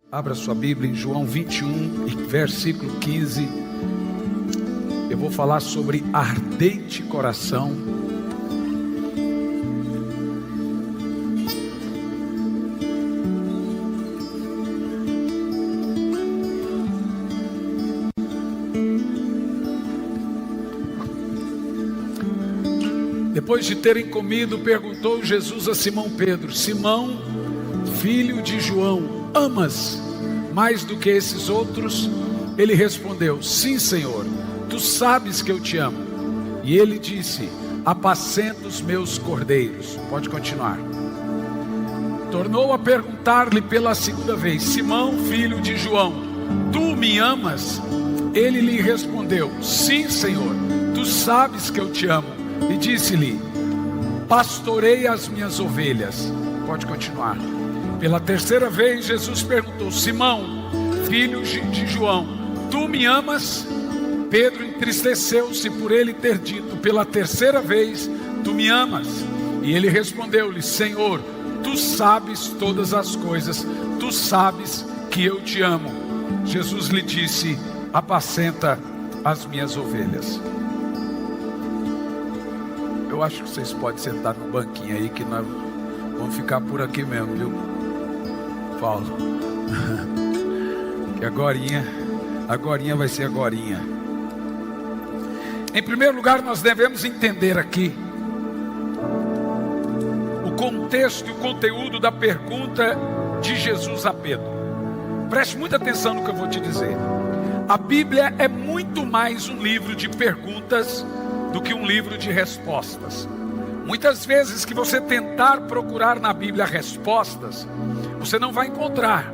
Abra sua Bíblia em João 21, versículo 15. Eu vou falar sobre ardente coração. Depois de terem comido, perguntou Jesus a Simão Pedro: Simão, filho de João, amas mais do que esses outros? Ele respondeu: sim, Senhor, tu sabes que eu te amo. E ele disse: apacenta os meus cordeiros. Pode continuar. Tornou a perguntar-lhe pela segunda vez: Simão, filho de João, tu me amas? Ele lhe respondeu: sim, Senhor, tu sabes que eu te amo. E disse-lhe: pastorei as minhas ovelhas. Pode continuar. Pela terceira vez Jesus perguntou: Simão, filho de João, tu me amas? Pedro entristeceu-se por ele ter dito pela terceira vez: tu me amas? E ele respondeu-lhe: Senhor, tu sabes todas as coisas, tu sabes que eu te amo. Jesus lhe disse: apacenta as minhas ovelhas. Eu acho que vocês podem sentar no banquinho aí, que nós vamos ficar por aqui mesmo, viu, Paulo? Que agorinha vai ser agorinha. Em primeiro lugar, nós devemos entender aqui o contexto e o conteúdo da pergunta de Jesus a Pedro. Preste muita atenção no que eu vou te dizer. A Bíblia é muito mais um livro de perguntas do que um livro de respostas. Muitas vezes que você tentar procurar na Bíblia respostas, você não vai encontrar,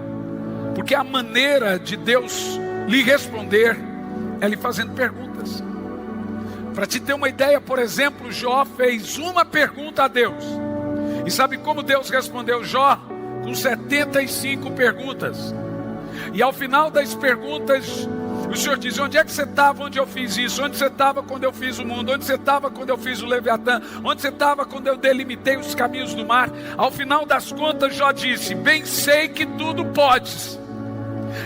porque a maneira de Deus lhe responder é lhe fazendo perguntas. Para te ter uma ideia, por exemplo, Jó fez uma pergunta a Deus, e sabe como Deus respondeu Jó? Com 75 perguntas. E ao final das perguntas, o Senhor diz: onde é que você estava onde eu fiz isso? Onde você estava quando eu fiz o mundo? Onde você estava quando eu fiz o Leviatã? Onde você estava quando eu delimitei os caminhos do mar? Ao final das contas, Jó disse: bem sei que tudo podes,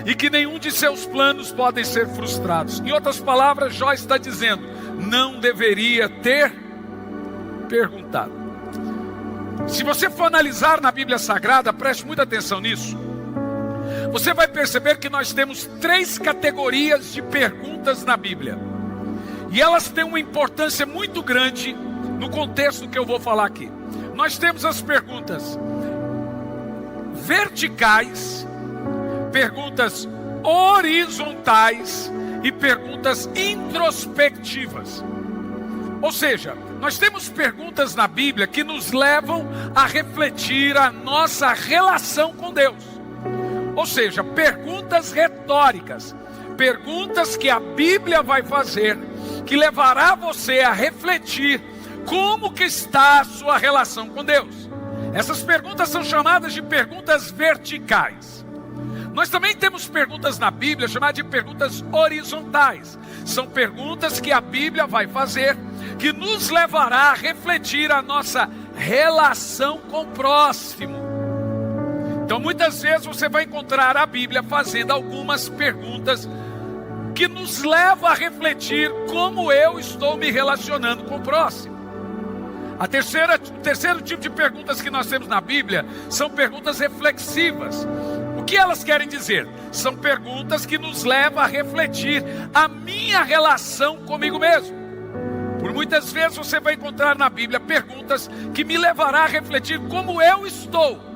e que nenhum de seus planos podem ser frustrados. Em outras palavras, Jó está dizendo: não deveria ter perguntado. Se você for analisar na Bíblia Sagrada, preste muita atenção nisso, você vai perceber que nós temos 3 categorias de perguntas na Bíblia. E elas têm uma importância muito grande no contexto que eu vou falar aqui. Nós temos as perguntas verticais, perguntas horizontais e perguntas introspectivas. Ou seja, nós temos perguntas na Bíblia que nos levam a refletir a nossa relação com Deus. Ou seja, perguntas retóricas, perguntas que a Bíblia vai fazer, que levará você a refletir como que está a sua relação com Deus. Essas perguntas são chamadas de perguntas verticais. Nós também temos perguntas na Bíblia chamadas de perguntas horizontais. São perguntas que a Bíblia vai fazer, que nos levará a refletir a nossa relação com o próximo. Então muitas vezes você vai encontrar a Bíblia fazendo algumas perguntas que nos levam a refletir como eu estou me relacionando com o próximo. O terceiro tipo de perguntas que nós temos na Bíblia são perguntas reflexivas. O que elas querem dizer? São perguntas que nos levam a refletir a minha relação comigo mesmo. Por muitas vezes você vai encontrar na Bíblia perguntas que me levará a refletir como eu estou.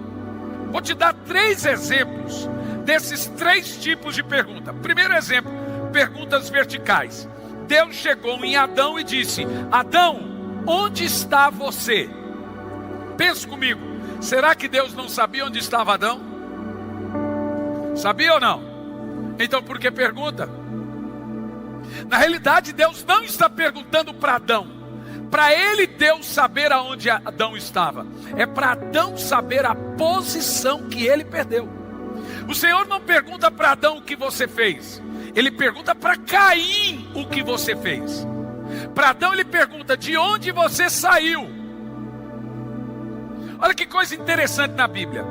Vou te dar 3 exemplos desses 3 tipos de pergunta. Primeiro exemplo, perguntas verticais. Deus chegou em Adão e disse: Adão, onde está você? Pensa comigo, será que Deus não sabia onde estava Adão? Sabia ou não? Então por que pergunta? Na realidade, Deus não está perguntando para Adão. Para ele, Deus saber aonde Adão estava. É para Adão saber a posição que ele perdeu. O Senhor não pergunta para Adão o que você fez. Ele pergunta para Caim o que você fez. Para Adão ele pergunta: de onde você saiu? Olha que coisa interessante na Bíblia.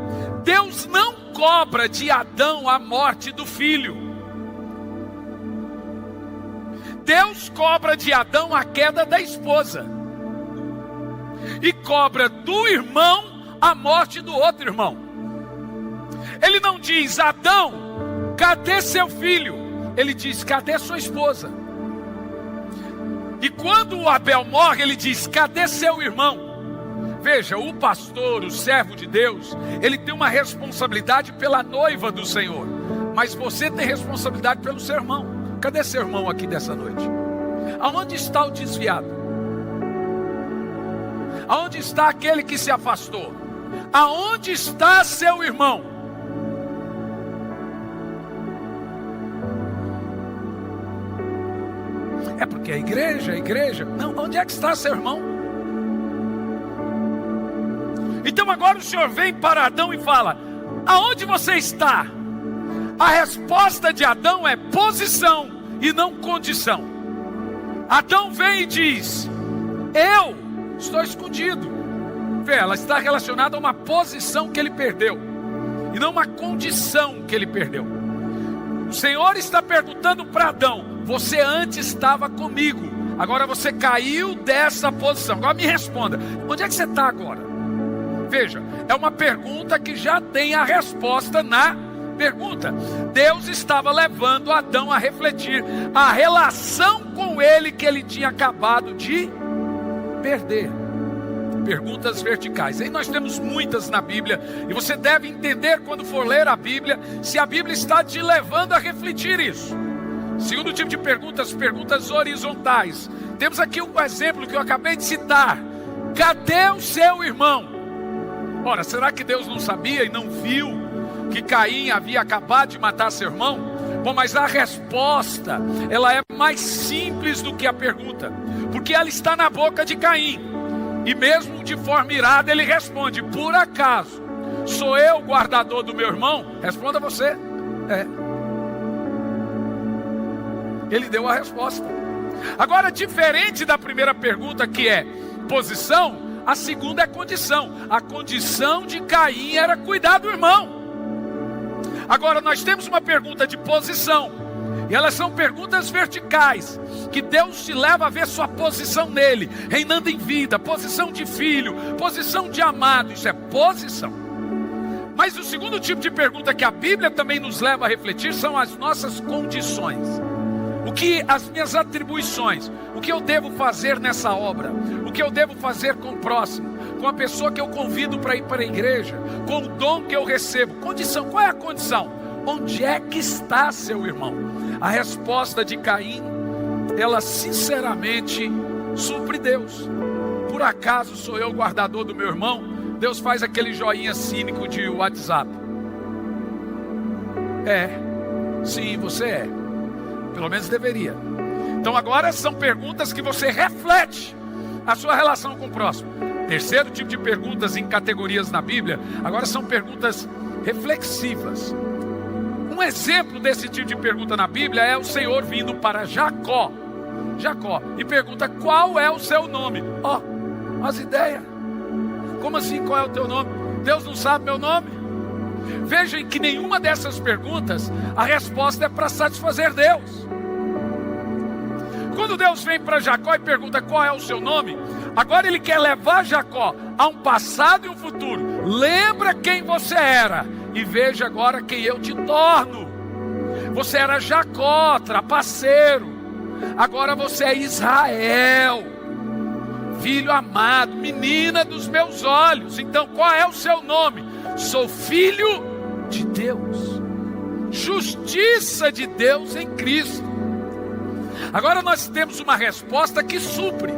Deus não cobra de Adão a morte do filho. Deus cobra de Adão a queda da esposa. E cobra do irmão a morte do outro irmão. Ele não diz: Adão, cadê seu filho? Ele diz: cadê sua esposa? E quando o Abel morre, ele diz: cadê seu irmão? Veja, o pastor, o servo de Deus, ele tem uma responsabilidade pela noiva do Senhor. Mas você tem responsabilidade pelo seu irmão. Cadê seu irmão aqui dessa noite? Aonde está o desviado? Aonde está aquele que se afastou? Aonde está seu irmão? É porque a igreja. Não, onde é que está seu irmão? Então agora o Senhor vem para Adão e fala: aonde você está? A resposta de Adão é posição e não condição. Adão vem e diz: eu estou escondido. Vê, ela está relacionada a uma posição que ele perdeu e não uma condição que ele perdeu. O Senhor está perguntando para Adão: você antes estava comigo, agora você caiu dessa posição. Agora me responda: onde é que você está agora? Veja, é uma pergunta que já tem a resposta na pergunta. Deus estava levando Adão a refletir a relação com ele que ele tinha acabado de perder. Perguntas verticais. Aí nós temos muitas na Bíblia, e você deve entender quando for ler a Bíblia, se a Bíblia está te levando a refletir isso. Segundo tipo de perguntas, perguntas horizontais. Temos aqui um exemplo que eu acabei de citar: cadê o seu irmão? Ora, será que Deus não sabia e não viu que Caim havia acabado de matar seu irmão? Bom, mas a resposta, ela é mais simples do que a pergunta, porque ela está na boca de Caim. E mesmo de forma irada ele responde: por acaso sou eu o guardador do meu irmão? Responda você. Ele deu a resposta. Agora, diferente da primeira pergunta, que é posição, a segunda é condição. A condição de Caim era cuidar do irmão. Agora nós temos uma pergunta de posição, e elas são perguntas verticais, que Deus te leva a ver sua posição nele, reinando em vida, posição de filho, posição de amado. Isso é posição. Mas o segundo tipo de pergunta que a Bíblia também nos leva a refletir são as nossas condições. O que as minhas atribuições, o que eu devo fazer nessa obra, o que eu devo fazer com o próximo, com a pessoa que eu convido para ir para a igreja, com o dom que eu recebo. Condição, qual é a condição? Onde é que está seu irmão? A resposta de Caim, ela sinceramente supre Deus. Por acaso sou eu o guardador do meu irmão? Deus faz aquele joinha cínico de WhatsApp. Sim, você é. Pelo menos deveria. Então agora são perguntas que você reflete a sua relação com o próximo. Terceiro tipo de perguntas em categorias na Bíblia, agora são perguntas reflexivas. Um exemplo desse tipo de pergunta na Bíblia é o Senhor vindo para Jacó, e pergunta: qual é o seu nome? As ideias. Como assim, qual é o teu nome? Deus não sabe meu nome? Vejam que nenhuma dessas perguntas a resposta é para satisfazer Deus. Quando Deus vem para Jacó e pergunta qual é o seu nome, agora ele quer levar Jacó a um passado e um futuro. Lembra quem você era e veja agora quem eu te torno. Você era Jacó, trapaceiro. Agora você é Israel, filho amado, menina dos meus olhos. Então qual é o seu nome? Sou filho de Deus, justiça de Deus em Cristo. Agora nós temos uma resposta que supre.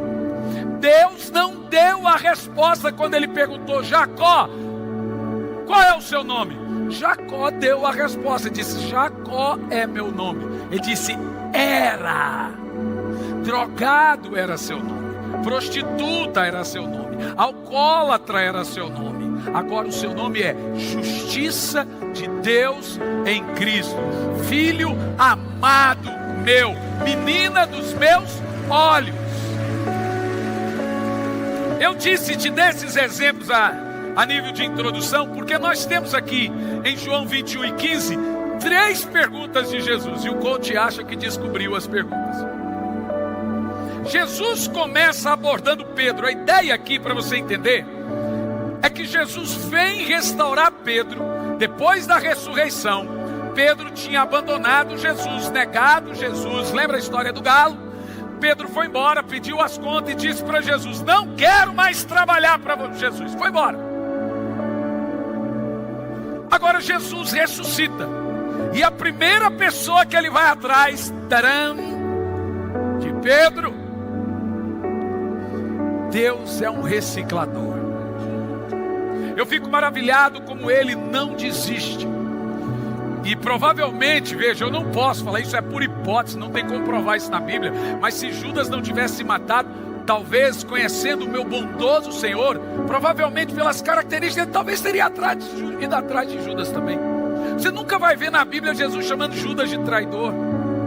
Deus não deu a resposta quando ele perguntou: Jacó, qual é o seu nome? Jacó deu a resposta, disse: Jacó é meu nome. Ele disse: era. Drogado era seu nome, prostituta era seu nome, alcoólatra era seu nome. Agora o seu nome é justiça de Deus em Cristo, filho amado meu, menina dos meus olhos. Eu disse-te desses exemplos a nível de introdução, porque nós temos aqui em João 21:15, 3 perguntas de Jesus, e o coach acha que descobriu as perguntas. Jesus começa abordando Pedro. A ideia aqui, para você entender, é que Jesus vem restaurar Pedro, depois da ressurreição. Pedro tinha abandonado Jesus, negado Jesus, lembra a história do galo? Pedro foi embora, pediu as contas e disse para Jesus: não quero mais trabalhar para você. Jesus foi embora. Agora Jesus ressuscita, e a primeira pessoa que ele vai atrás, de Pedro. Deus é um reciclador. Eu fico maravilhado como ele não desiste. E provavelmente, veja, eu não posso falar, isso é por hipótese, não tem como provar isso na Bíblia, mas se Judas não tivesse se matado, talvez, conhecendo o meu bondoso Senhor, provavelmente pelas características, ele talvez teria ido atrás de Judas também. Você nunca vai ver na Bíblia Jesus chamando Judas de traidor,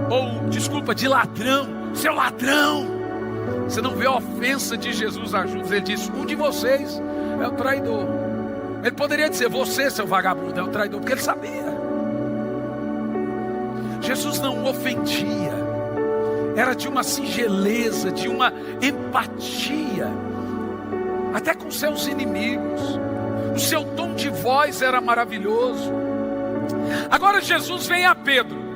ou, desculpa, de ladrão, seu ladrão. Você não vê a ofensa de Jesus a Judas. Ele diz: um de vocês é o traidor. Ele poderia dizer: você, seu vagabundo, é o traidor, porque ele sabia. Jesus não ofendia, era de uma singeleza, de uma empatia, até com seus inimigos. O seu tom de voz era maravilhoso. Agora Jesus vem a Pedro.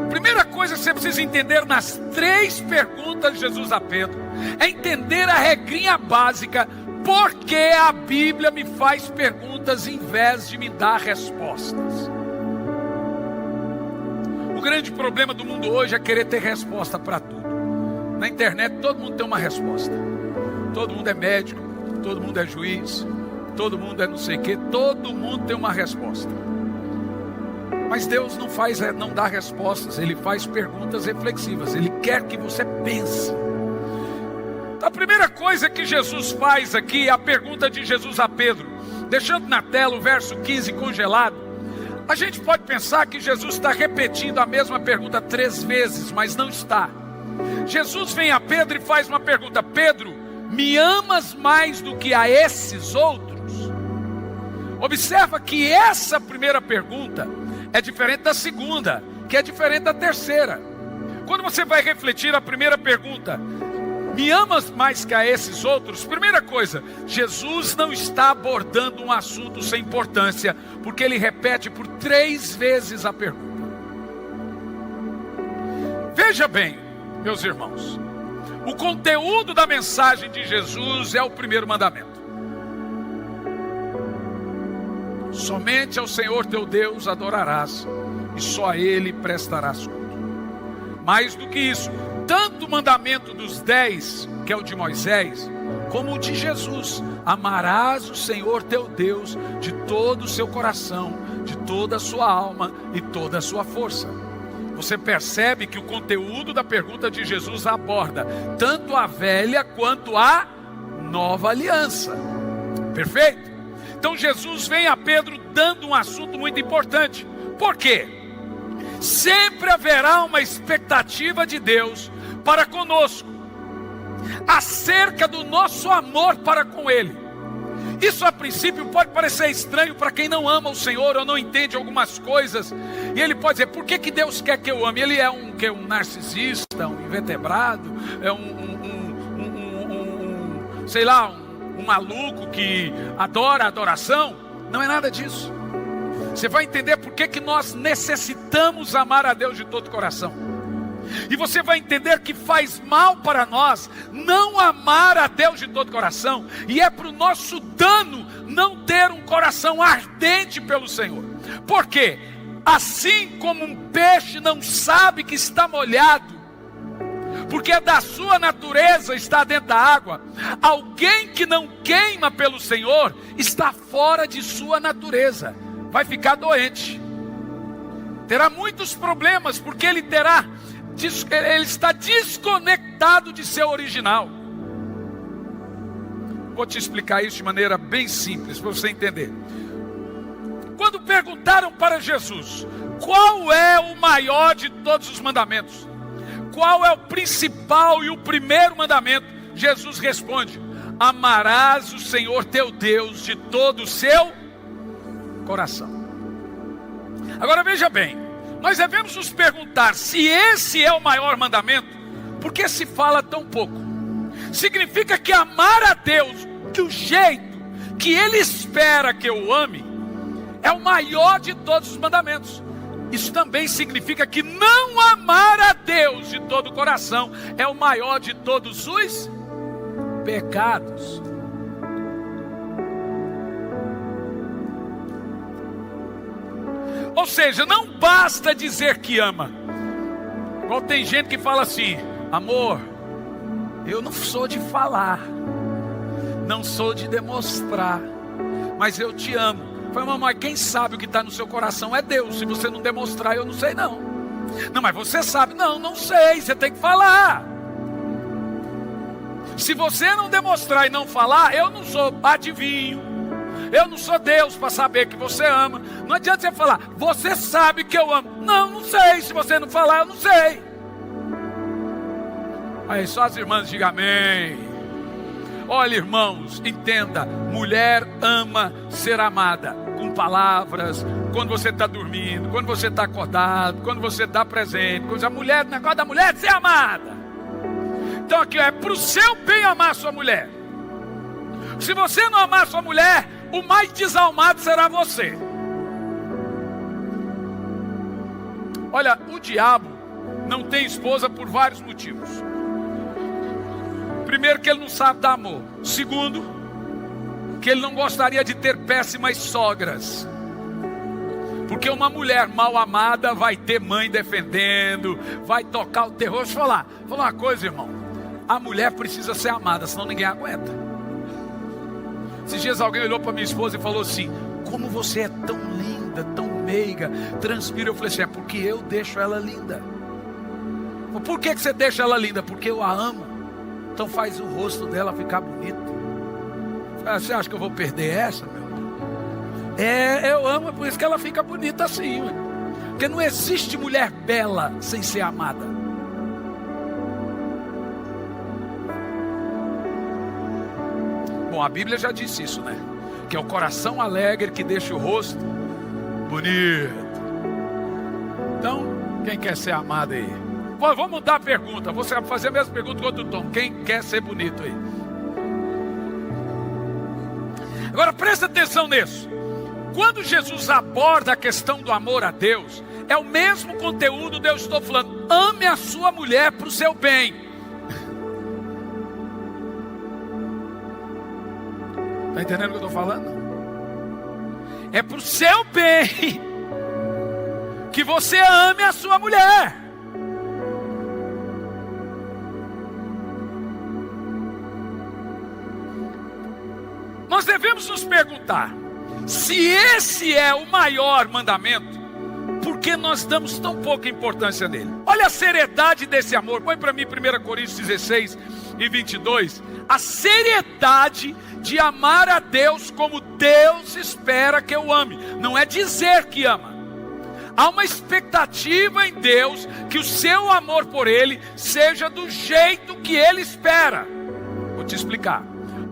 Primeira coisa que você precisa entender nas 3 perguntas de Jesus a Pedro, é entender a regrinha básica: por que a Bíblia me faz perguntas em vez de me dar respostas. O grande problema do mundo hoje é querer ter resposta para tudo. Na internet todo mundo tem uma resposta. Todo mundo é médico, todo mundo é juiz, todo mundo é não sei o que, todo mundo tem uma resposta. Mas Deus não dá respostas, Ele faz perguntas reflexivas. Ele quer que você pense. Então, a primeira coisa que Jesus faz aqui é a pergunta de Jesus a Pedro. Deixando na tela o verso 15 congelado. A gente pode pensar que Jesus está repetindo a mesma pergunta 3 vezes, mas não está. Jesus vem a Pedro e faz uma pergunta: Pedro, me amas mais do que a esses outros? Observa que essa primeira pergunta é diferente da segunda, que é diferente da terceira. Quando você vai refletir a primeira pergunta, me amas mais que a esses outros? Primeira coisa, Jesus não está abordando um assunto sem importância, porque ele repete por 3 vezes a pergunta. Veja bem, meus irmãos, o conteúdo da mensagem de Jesus é o primeiro mandamento. Somente ao Senhor teu Deus adorarás, e só a Ele prestarás culto. Mais do que isso, tanto o mandamento dos 10, que é o de Moisés, como o de Jesus: amarás o Senhor teu Deus de todo o seu coração, de toda a sua alma e toda a sua força. Você percebe que o conteúdo da pergunta de Jesus aborda tanto a velha quanto a nova aliança. Perfeito? Então Jesus vem a Pedro dando um assunto muito importante. Por quê? Sempre haverá uma expectativa de Deus para conosco, acerca do nosso amor para com Ele. Isso a princípio pode parecer estranho para quem não ama o Senhor ou não entende algumas coisas. E ele pode dizer: por que Deus quer que eu ame? Ele é um narcisista, um invertebrado, é um maluco que adora a adoração? Não é nada disso. Você vai entender por que nós necessitamos amar a Deus de todo o coração. E você vai entender que faz mal para nós não amar a Deus de todo o coração. E é para o nosso dano não ter um coração ardente pelo Senhor. Por quê? Assim como um peixe não sabe que está molhado, porque é da sua natureza estar dentro da água, alguém que não queima pelo Senhor está fora de sua natureza. Vai ficar doente, terá muitos problemas, porque ele está desconectado de seu original. Vou te explicar isso de maneira bem simples, para você entender. Quando perguntaram para Jesus qual é o maior de todos os mandamentos, qual é o principal e o primeiro mandamento, Jesus responde: amarás o Senhor teu Deus de todo o seu coração. Agora veja bem, nós devemos nos perguntar se esse é o maior mandamento, por que se fala tão pouco? Significa que amar a Deus do jeito que Ele espera que eu ame é o maior de todos os mandamentos. Isso também significa que não amar a Deus de todo o coração é o maior de todos os pecados. Ou seja, não basta dizer que ama. Igual tem gente que fala assim: amor, eu não sou de falar, não sou de demonstrar, mas eu te amo. Falei: mamãe, quem sabe o que está no seu coração é Deus. Se você não demonstrar, eu não sei não. Não, mas você sabe. Não, não sei, você tem que falar. Se você não demonstrar e não falar, eu não sou adivinho, eu não sou Deus para saber que você ama. Não adianta você falar: você sabe que eu amo. Não, não sei. Se você não falar, eu não sei. Aí só as irmãs digam amém. Olha, irmãos, entenda: mulher ama ser amada com palavras, quando você está dormindo, quando você está acordado, quando você dá presente. A mulher, o negócio da mulher é ser amada. Então aqui é para o seu bem amar a sua mulher. Se você não amar a sua mulher, o mais desalmado será você. Olha, o diabo não tem esposa por vários motivos. Primeiro, que ele não sabe dar amor. Segundo, que ele não gostaria de ter péssimas sogras. Porque uma mulher mal amada vai ter mãe defendendo, vai tocar o terror. Deixa eu falar uma coisa, irmão. A mulher precisa ser amada, senão ninguém aguenta. Esses dias alguém olhou para minha esposa e falou assim: como você é tão linda, tão meiga, transpira. Eu falei assim: é porque eu deixo ela linda. Por que você deixa ela linda? Porque eu a amo. Então faz o rosto dela ficar bonito. Você acha que eu vou perder essa, meu irmão? Eu amo, é por isso que ela fica bonita assim. Porque não existe mulher bela sem ser amada. Bom, a Bíblia já disse isso, né? Que é o coração alegre que deixa o rosto bonito. Então, quem quer ser amado aí? Vou mudar a pergunta. Você vai fazer a mesma pergunta que o outro Tom. Quem quer ser bonito aí? Agora presta atenção nisso. Quando Jesus aborda a questão do amor a Deus, é o mesmo conteúdo que eu estou falando. Ame a sua mulher para o seu bem. Está entendendo o que eu estou falando? É para o seu bem que você ame a sua mulher. Nós devemos nos perguntar: se esse é o maior mandamento, por que nós damos tão pouca importância nele? Olha a seriedade desse amor. Põe para mim 1 Coríntios 16 e 22. A seriedade de amar a Deus como Deus espera que eu ame. Não é dizer que ama. Há uma expectativa em Deus que o seu amor por Ele seja do jeito que Ele espera. Vou te explicar.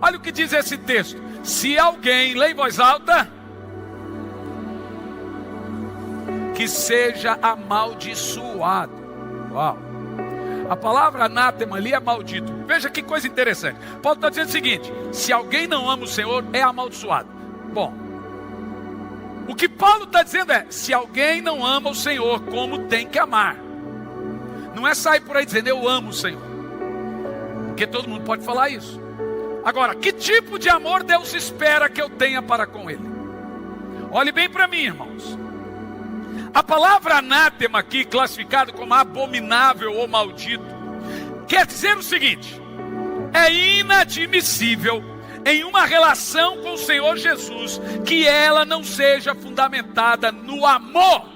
Olha o que diz esse texto. Se alguém, lê em voz alta, que seja amaldiçoado. Uau. A palavra anátema ali é maldito. Veja que coisa interessante. Paulo está dizendo o seguinte: se alguém não ama o Senhor, é amaldiçoado. Bom, o que Paulo está dizendo é: se alguém não ama o Senhor como tem que amar. Não é sair por aí dizendo eu amo o Senhor, porque todo mundo pode falar isso. Agora, que tipo de amor Deus espera que eu tenha para com Ele? Olhe bem para mim, irmãos. A palavra anátema aqui, classificado como abominável ou maldito, quer dizer o seguinte: é inadmissível em uma relação com o Senhor Jesus que ela não seja fundamentada no amor.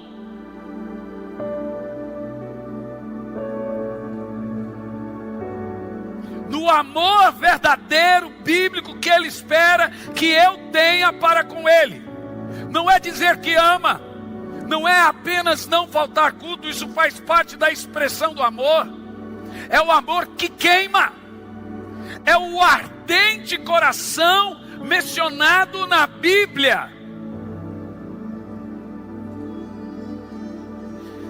No amor verdadeiro, bíblico, que Ele espera que eu tenha para com Ele. Não é dizer que ama, não é apenas não faltar culto, isso faz parte da expressão do amor. É o amor que queima, é o ardente coração mencionado na Bíblia.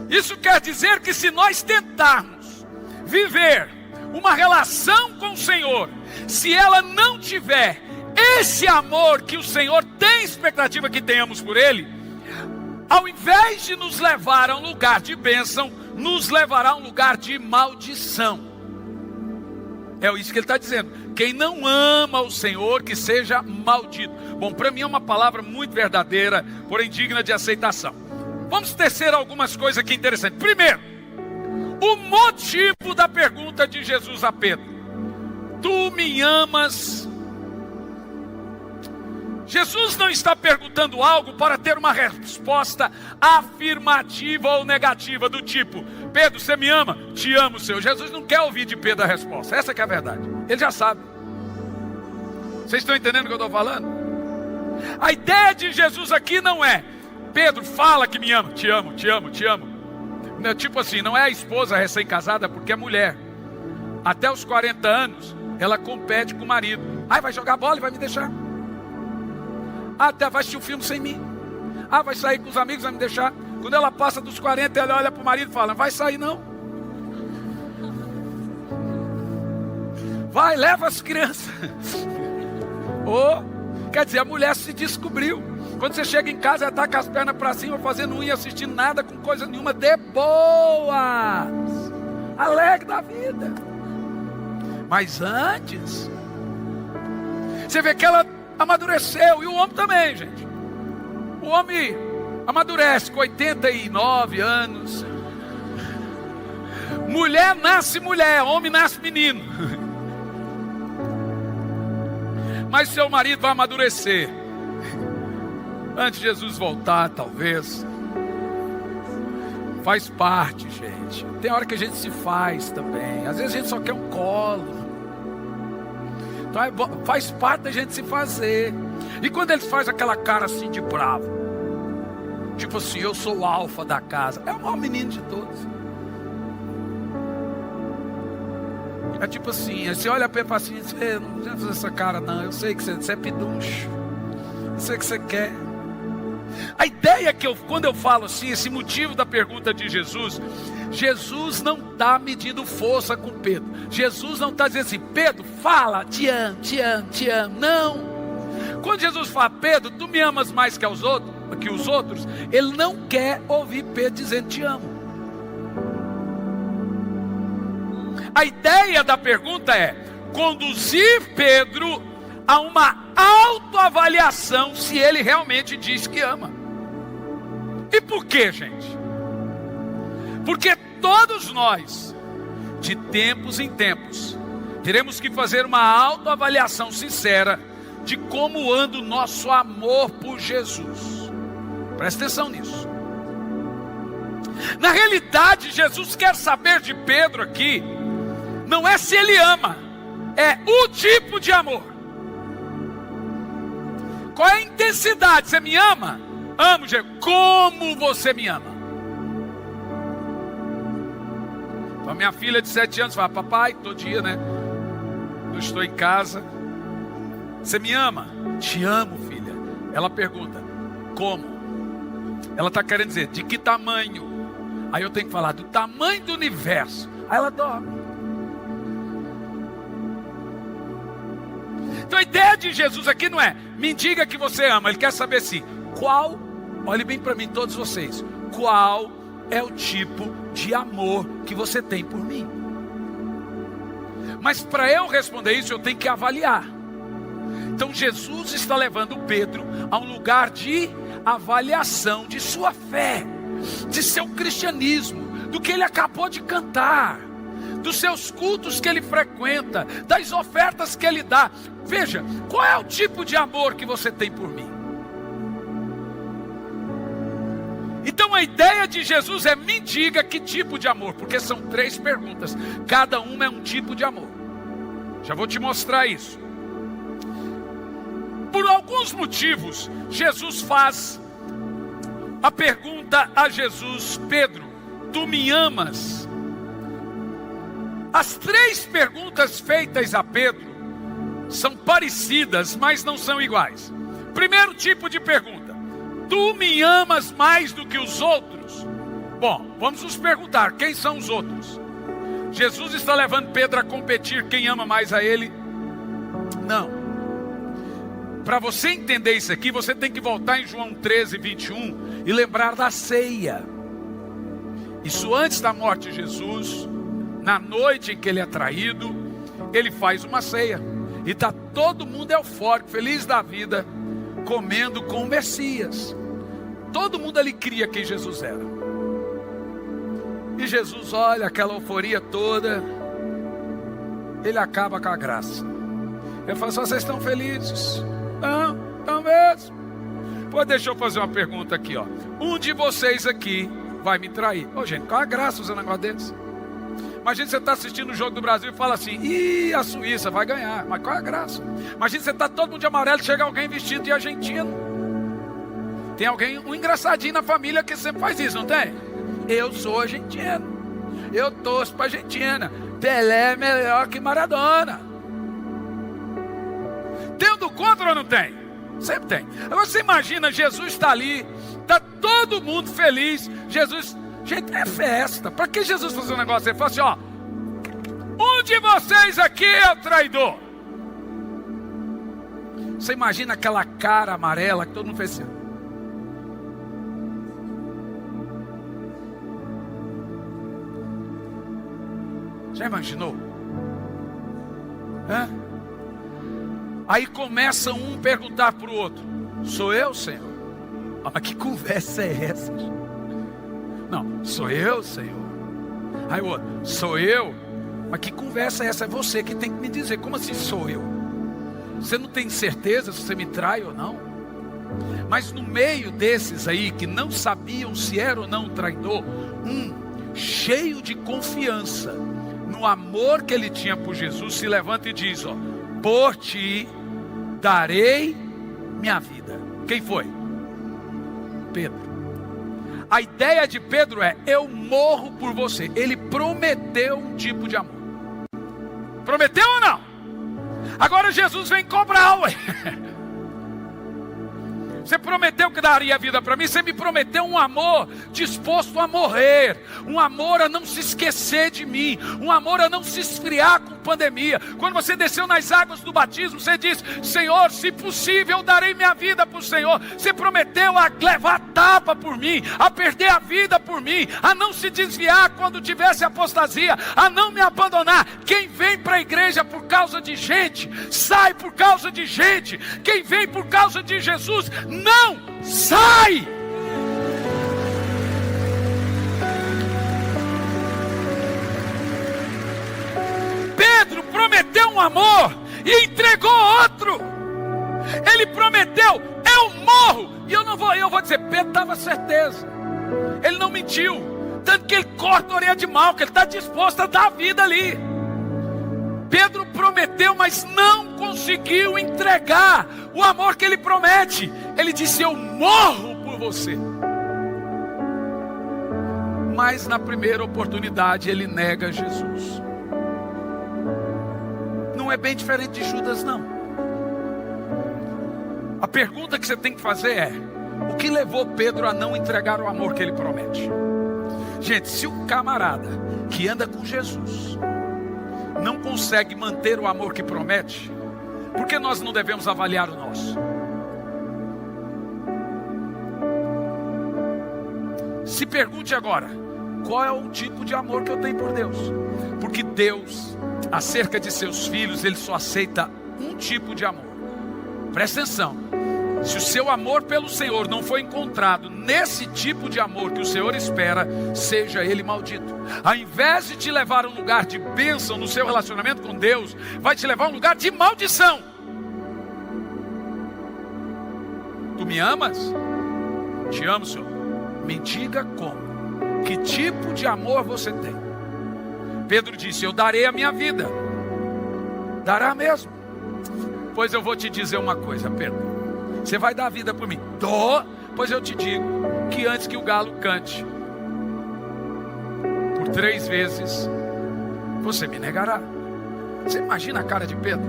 Isso quer dizer que se nós tentarmos viver uma relação com o Senhor, se ela não tiver esse amor que o Senhor tem expectativa que tenhamos por Ele, ao invés de nos levar a um lugar de bênção, nos levará a um lugar de maldição. É isso que ele está dizendo. Quem não ama o Senhor, que seja maldito. Bom, para mim é uma palavra muito verdadeira, porém digna de aceitação. Vamos tecer algumas coisas aqui interessantes. Primeiro, o motivo da pergunta de Jesus a Pedro: tu me amas? Jesus não está perguntando algo para ter uma resposta afirmativa ou negativa, do tipo: Pedro, você me ama? Te amo, Senhor. Jesus não quer ouvir de Pedro a resposta. Essa que é a verdade. Ele já sabe. Vocês estão entendendo o que eu estou falando? A ideia de Jesus aqui não é: Pedro, fala que me ama. Te amo, te amo, te amo. Não, tipo assim, não é a esposa recém-casada, porque é mulher. Até os 40 anos, ela compete com o marido. Ai, vai jogar bola e vai me deixar. Até vai assistir um filme sem mim. Ah, vai sair com os amigos, vai me deixar. Quando ela passa dos 40, ela olha para o marido e fala: vai sair não. Vai, leva as crianças. Quer dizer, a mulher se descobriu. Quando você chega em casa, ela está com as pernas para cima, fazendo unha, assistindo nada, com coisa nenhuma, de boas, alegre da vida. Mas antes, você vê que ela amadureceu, e o homem também, gente. O homem amadurece com 89 anos. Mulher nasce mulher, homem nasce menino. Mas seu marido vai amadurecer antes de Jesus voltar, talvez. Faz parte, gente. Tem hora que a gente se faz também. Às vezes a gente só quer um colo. Então faz parte da gente se fazer. E quando ele faz aquela cara assim de bravo, tipo assim: eu sou o alfa da casa, é o maior menino de todos. É tipo assim, você olha para ele e fala assim: você não precisa fazer essa cara não, eu sei que você é piduncho, eu sei que você quer. A ideia é que quando eu falo assim, esse motivo da pergunta de Jesus, Jesus não está medindo força com Pedro. Jesus não está dizendo assim: Pedro, fala, te amo, te amo, te amo. Não. Quando Jesus fala: Pedro, tu me amas mais que os outros, ele não quer ouvir Pedro dizendo te amo. A ideia da pergunta é conduzir Pedro a uma autoavaliação se ele realmente diz que ama. E por quê, gente? Porque todos nós, de tempos em tempos, teremos que fazer uma autoavaliação sincera de como anda o nosso amor por Jesus. Presta atenção nisso. Na realidade, Jesus quer saber de Pedro aqui, não é se ele ama, é o tipo de amor. Qual é a intensidade? Você me ama? Amo, Diego. Como você me ama? Então minha filha de 7 anos fala: papai, todo dia, né? Eu estou em casa. Você me ama? Te amo, filha. Ela pergunta: como? Ela está querendo dizer, de que tamanho? Aí eu tenho que falar do tamanho do universo. Aí ela dorme. Então a ideia de Jesus aqui não é: me diga que você ama. Ele quer saber assim: qual, olhe bem para mim todos vocês, qual é o tipo de amor que você tem por mim? Mas para eu responder isso, eu tenho que avaliar. Então Jesus está levando Pedro a um lugar de avaliação de sua fé, de seu cristianismo, do que ele acabou de cantar, dos seus cultos que ele frequenta, das ofertas que ele dá. Veja, qual é o tipo de amor que você tem por mim? Então a ideia de Jesus é: me diga que tipo de amor, porque são 3 perguntas, cada uma é um tipo de amor. Já vou te mostrar isso. Por alguns motivos, Jesus faz a pergunta a Jesus: Pedro, tu me amas? As 3 perguntas feitas a Pedro são parecidas, mas não são iguais. Primeiro tipo de pergunta: tu me amas mais do que os outros? Bom, vamos nos perguntar, quem são os outros? Jesus está levando Pedro a competir quem ama mais a ele? Não. Para você entender isso aqui, você tem que voltar em João 13, 21 e lembrar da ceia. Isso antes da morte de Jesus, na noite em que ele é traído, ele faz uma ceia. E está todo mundo eufórico, feliz da vida, comendo com o Messias. Todo mundo ali cria quem Jesus era. E Jesus olha aquela euforia toda, ele acaba com a graça. Ele fala assim: vocês estão felizes? Não, talvez. Pô, deixa eu fazer uma pergunta aqui, ó. Um de vocês aqui vai me trair. Ô gente, qual a graça usando um negócio desse? Imagina você está assistindo o jogo do Brasil e fala assim: ih, a Suíça vai ganhar. Mas qual é a graça? Imagina você está todo mundo de amarelo e chega alguém vestido de argentino. Tem alguém, um engraçadinho na família que sempre faz isso, não tem? Eu sou argentino, eu torço para a Argentina. Pelé é melhor que Maradona. Tem um do contra ou não tem? Sempre tem. Agora você imagina, Jesus está ali, está todo mundo feliz. Jesus, gente, é festa. Para que Jesus fazer um negócio? Ele fala assim: ó, um de vocês aqui é o traidor. Você imagina aquela cara amarela que todo mundo fez assim. Já imaginou? Hã? Aí começa um a perguntar para o outro: sou eu, Senhor? Ah, mas que conversa é essa? Não, sou eu, Senhor. Aí o outro: sou eu? Mas que conversa é essa? É você que tem que me dizer. Como assim sou eu? Você não tem certeza se você me trai ou não? Mas no meio desses aí que não sabiam se era ou não um traidor, cheio de confiança no amor que ele tinha por Jesus, se levanta e diz: ó, por ti darei minha vida. Quem foi? Pedro. A ideia de Pedro é: eu morro por você. Ele prometeu um tipo de amor. Prometeu ou não? Agora Jesus vem cobrar, ué. Você prometeu que daria a vida para mim. Você me prometeu um amor disposto a morrer, um amor a não se esquecer de mim, um amor a não se esfriar com pandemia. Quando você desceu nas águas do batismo, você disse: Senhor, se possível eu darei minha vida para o Senhor. Você prometeu a levar tapa por mim, a perder a vida por mim, a não se desviar quando tivesse apostasia, a não me abandonar. Quem vem para a igreja por causa de gente, sai por causa de gente. Quem vem por causa de Jesus, não sai. Pedro prometeu um amor e entregou outro. Ele prometeu: eu morro. E eu vou dizer, Pedro estava certeza. Ele não mentiu. Tanto que ele corta a orelha de mal, que ele está disposto a dar a vida ali. Pedro prometeu, mas não conseguiu entregar o amor que ele promete. Ele disse: eu morro por você. Mas na primeira oportunidade ele nega Jesus. Não é bem diferente de Judas, não. A pergunta que você tem que fazer é: o que levou Pedro a não entregar o amor que ele promete? Gente, se o camarada que anda com Jesus não consegue manter o amor que promete, por que nós não devemos avaliar o nosso? Se pergunte agora: qual é o tipo de amor que eu tenho por Deus? Porque Deus, acerca de seus filhos, Ele só aceita um tipo de amor. Presta atenção: se o seu amor pelo Senhor não foi encontrado nesse tipo de amor que o Senhor espera, seja ele maldito. Ao invés de te levar a um lugar de bênção no seu relacionamento com Deus, vai te levar a um lugar de maldição. Tu me amas? Te amo, Senhor. Me diga como. Que tipo de amor você tem? Pedro disse: eu darei a minha vida. Dará mesmo? Pois eu vou te dizer uma coisa, Pedro. Você vai dar a vida por mim? Dou. Pois eu te digo que antes que o galo cante, por 3 vezes você me negará. Você imagina a cara de Pedro?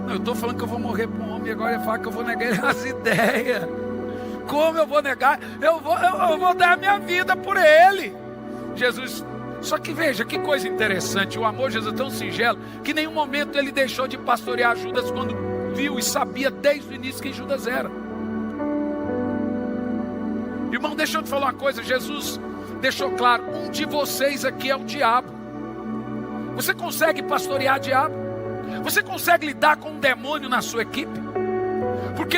Não, eu estou falando que eu vou morrer por um homem, agora ele fala que eu vou negar ele as ideias. Como eu vou negar? Eu vou dar a minha vida por ele. Jesus, só que veja, que coisa interessante, o amor de Jesus é tão singelo, que em nenhum momento ele deixou de pastorear Judas, quando viu e sabia desde o início quem Judas era. Irmão, deixa eu te falar uma coisa, Jesus deixou claro, um de vocês aqui é o diabo. Você consegue pastorear diabo? Você consegue lidar com um demônio na sua equipe? Porque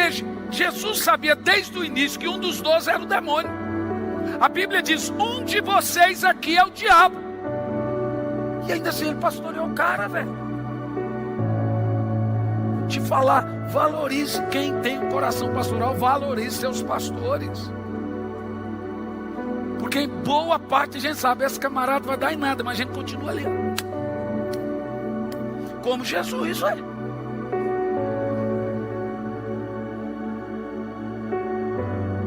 Jesus sabia desde o início que um dos 12 era o demônio. A Bíblia diz, um de vocês aqui é o diabo. E ainda assim ele pastoreou o cara, velho. Te falar, valorize quem tem um coração pastoral, valorize seus pastores. Porque em boa parte a gente sabe, esse camarada vai dar em nada, mas a gente continua ali. Como Jesus, velho.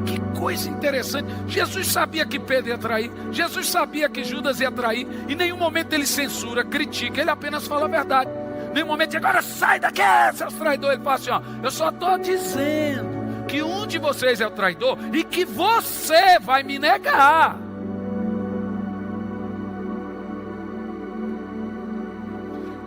Que coisa interessante. Jesus sabia que Pedro ia trair. Jesus sabia que Judas ia trair. Em nenhum momento ele censura, critica. Ele apenas fala a verdade. Em nenhum momento ele agora sai daqui, seus traidores. Ele fala assim, ó, eu só estou dizendo que um de vocês é o traidor e que você vai me negar.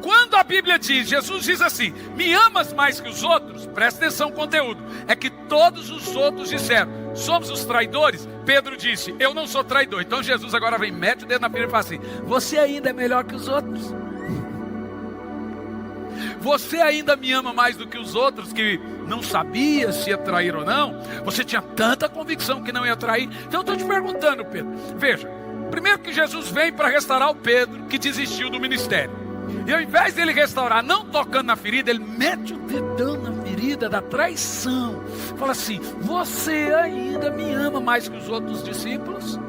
Quando a Bíblia diz, Jesus diz assim, me amas mais que os outros, presta atenção no conteúdo, é que todos os outros disseram, somos os traidores. Pedro disse, eu não sou traidor. Então Jesus agora vem, mete o dedo na ferida e fala assim, você ainda é melhor que os outros. Você ainda me ama mais do que os outros, que não sabia se ia trair ou não. Você tinha tanta convicção que não ia trair. Então eu estou te perguntando, Pedro, veja, primeiro que Jesus vem para restaurar o Pedro que desistiu do ministério. E ao invés dele restaurar, não tocando na ferida, ele mete o dedão na ferida da traição. Fala assim, você ainda me ama mais que os outros discípulos?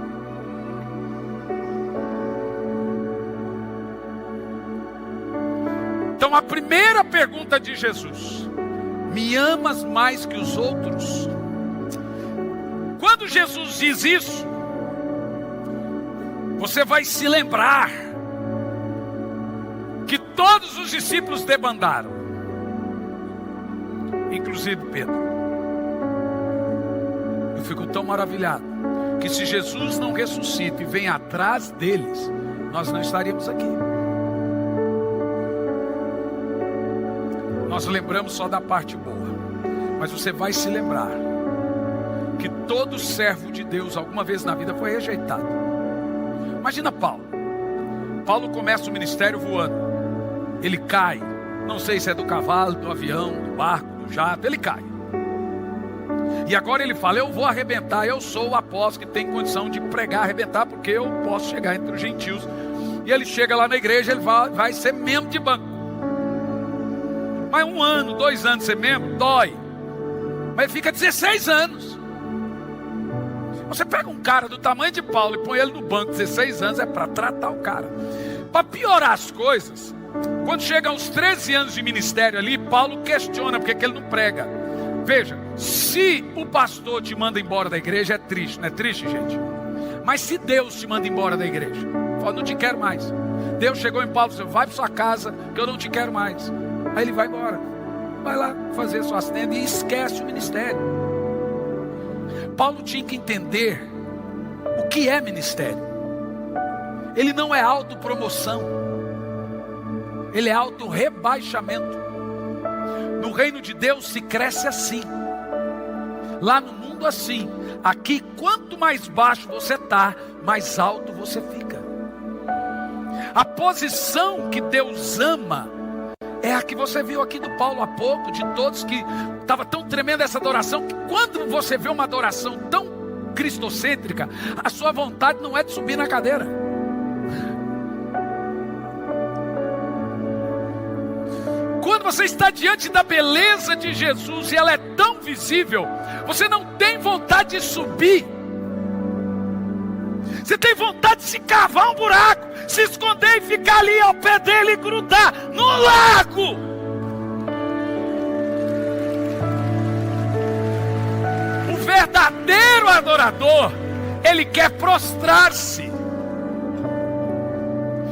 Então a primeira pergunta de Jesus, me amas mais que os outros? Quando Jesus diz isso, você vai se lembrar que todos os discípulos debandaram, inclusive Pedro. Eu fico tão maravilhado que se Jesus não ressuscita e vem atrás deles, nós não estaríamos aqui. Nós lembramos só da parte boa, mas você vai se lembrar que todo servo de Deus alguma vez na vida foi rejeitado. Imagina Paulo. Paulo começa o ministério voando. Ele cai, não sei se é do cavalo, do avião, do barco, do jato, ele cai. E agora ele fala, eu vou arrebentar, eu sou o apóstolo que tem condição de pregar, arrebentar, porque eu posso chegar entre os gentios. E ele chega lá na igreja, ele vai ser membro de banco. Mas 1 ano, 2 anos ser membro, dói. Mas ele fica 16 anos. Você pega um cara do tamanho de Paulo e põe ele no banco 16 anos, é para tratar o cara. Para piorar as coisas, quando chega aos 13 anos de ministério ali, Paulo questiona porque que ele não prega. Veja, se o pastor te manda embora da igreja, é triste, não é triste, gente? Mas se Deus te manda embora da igreja, fala, não te quero mais. Deus chegou em Paulo e disse, vai para sua casa, que eu não te quero mais. Aí ele vai embora, vai lá fazer suas tendas e esquece o ministério. Paulo tinha que entender o que é ministério. Ele não é autopromoção, ele é auto-rebaixamento. No reino de Deus se cresce assim, lá no mundo assim. Aqui, quanto mais baixo você está, mais alto você fica. A posição que Deus ama é a que você viu aqui do Paulo há pouco, de todos, que estava tão tremenda essa adoração, que quando você vê uma adoração tão cristocêntrica, a sua vontade não é de subir na cadeira. Quando você está diante da beleza de Jesus e ela é tão visível, você não tem vontade de subir. Você tem vontade de se cavar um buraco, se esconder e ficar ali ao pé dele e grudar no lago. O verdadeiro adorador, ele quer prostrar-se.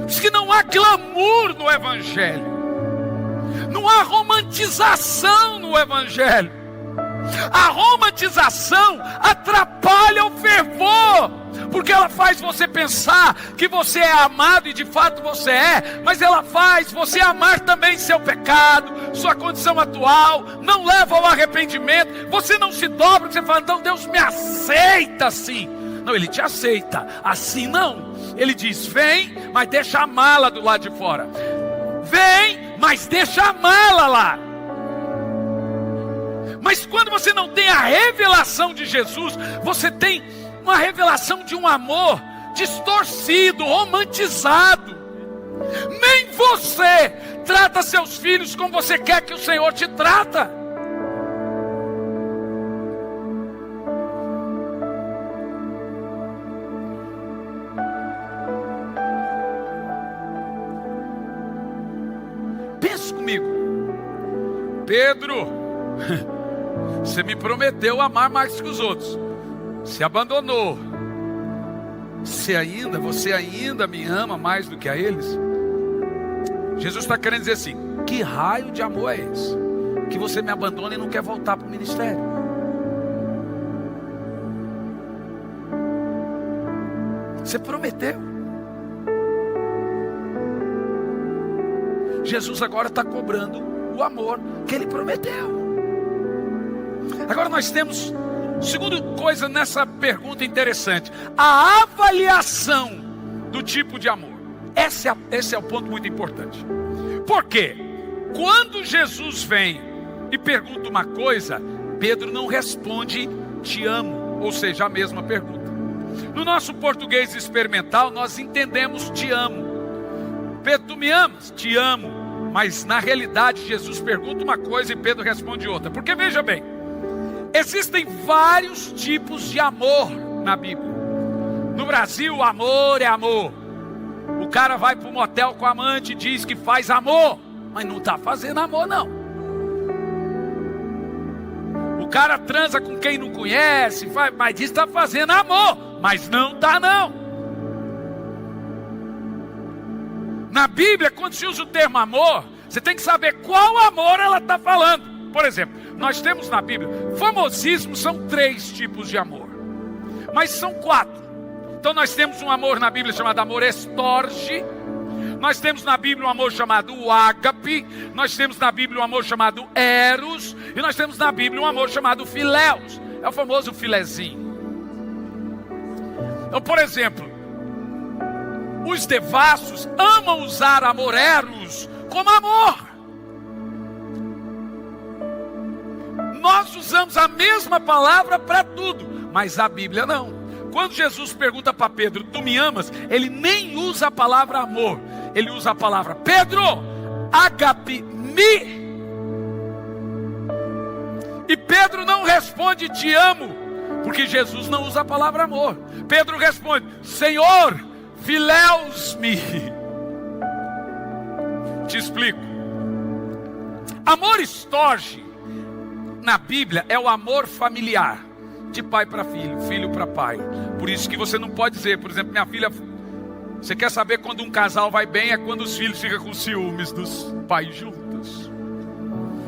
Diz que não há glamour no evangelho. Não há romantização no Evangelho. A romantização atrapalha o fervor, porque ela faz você pensar que você é amado, e de fato você é, mas ela faz você amar também seu pecado, sua condição atual, não leva ao arrependimento, você não se dobra, você fala, então Deus me aceita assim. Não, Ele te aceita, assim não. Ele diz, vem, mas deixa a mala do lado de fora. Vem, mas deixa a mala lá. Mas quando você não tem a revelação de Jesus, você tem uma revelação de um amor distorcido, romantizado. Nem você trata seus filhos como você quer que o Senhor te trata. Pense comigo. Pedro, você me prometeu amar mais que os outros. Se abandonou. Você ainda me ama mais do que a eles? Jesus está querendo dizer assim: que raio de amor é esse? Que você me abandona e não quer voltar para o ministério. Você prometeu. Jesus agora está cobrando o amor que Ele prometeu. Agora nós temos, segunda coisa nessa pergunta interessante, a avaliação do tipo de amor. Esse é o ponto muito importante. Por quê? Quando Jesus vem e pergunta uma coisa, Pedro não responde te amo, ou seja, a mesma pergunta. No nosso português experimental nós entendemos te amo. Pedro, tu me amas? Te amo. Mas na realidade Jesus pergunta uma coisa e Pedro responde outra. Porque veja bem, existem vários tipos de amor na Bíblia. No Brasil, amor é amor. O cara vai para um motel com a amante e diz que faz amor, mas não está fazendo amor não. O cara transa com quem não conhece, mas diz que está fazendo amor, mas não está não. Na Bíblia, quando se usa o termo amor, você tem que saber qual amor ela está falando. Por exemplo, nós temos na Bíblia, famosíssimo, são 3 tipos de amor, mas são 4. Então nós temos um amor na Bíblia chamado amor estorge. Nós temos na Bíblia um amor chamado ágape. Nós temos na Bíblia um amor chamado eros. E nós temos na Bíblia um amor chamado filéus. É o famoso filezinho. Então, por exemplo, os devassos amam usar amor eros como amor. Nós usamos a mesma palavra para tudo, mas a Bíblia não. Quando Jesus pergunta para Pedro, tu me amas? Ele nem usa a palavra amor. Ele usa a palavra Pedro, agape me. E Pedro não responde te amo, porque Jesus não usa a palavra amor. Pedro responde, Senhor, filéus me. Te explico. Amor estorge na Bíblia é o amor familiar, de pai para filho, filho para pai. Por isso que você não pode dizer, por exemplo, minha filha, você quer saber quando um casal vai bem? É quando os filhos ficam com ciúmes dos pais juntos.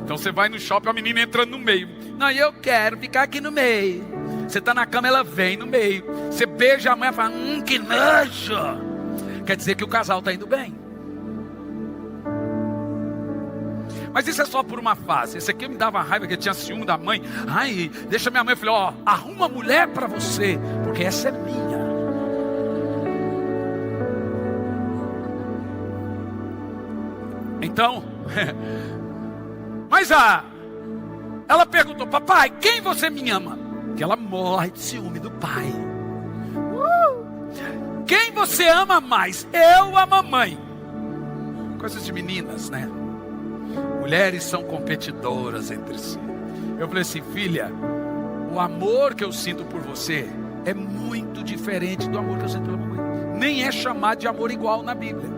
Então você vai no shopping, a menina entrando no meio. Não, eu quero ficar aqui no meio. Você está na cama, ela vem no meio. Você beija a mãe e fala, que nojo. Quer dizer que o casal está indo bem. Mas isso é só por uma fase. Esse aqui me dava raiva, que tinha ciúme da mãe. Ai, deixa minha mãe. Eu falei, arruma mulher para você, porque essa é minha. Então, mas ela perguntou, papai, quem você me ama? Que ela morre de ciúme do pai. Quem você ama mais? Eu ou a mamãe? Coisas de meninas, né? Mulheres são competidoras entre si. Eu falei assim, filha, o amor que eu sinto por você é muito diferente do amor que eu sinto pela mamãe. Nem é chamado de amor igual na Bíblia.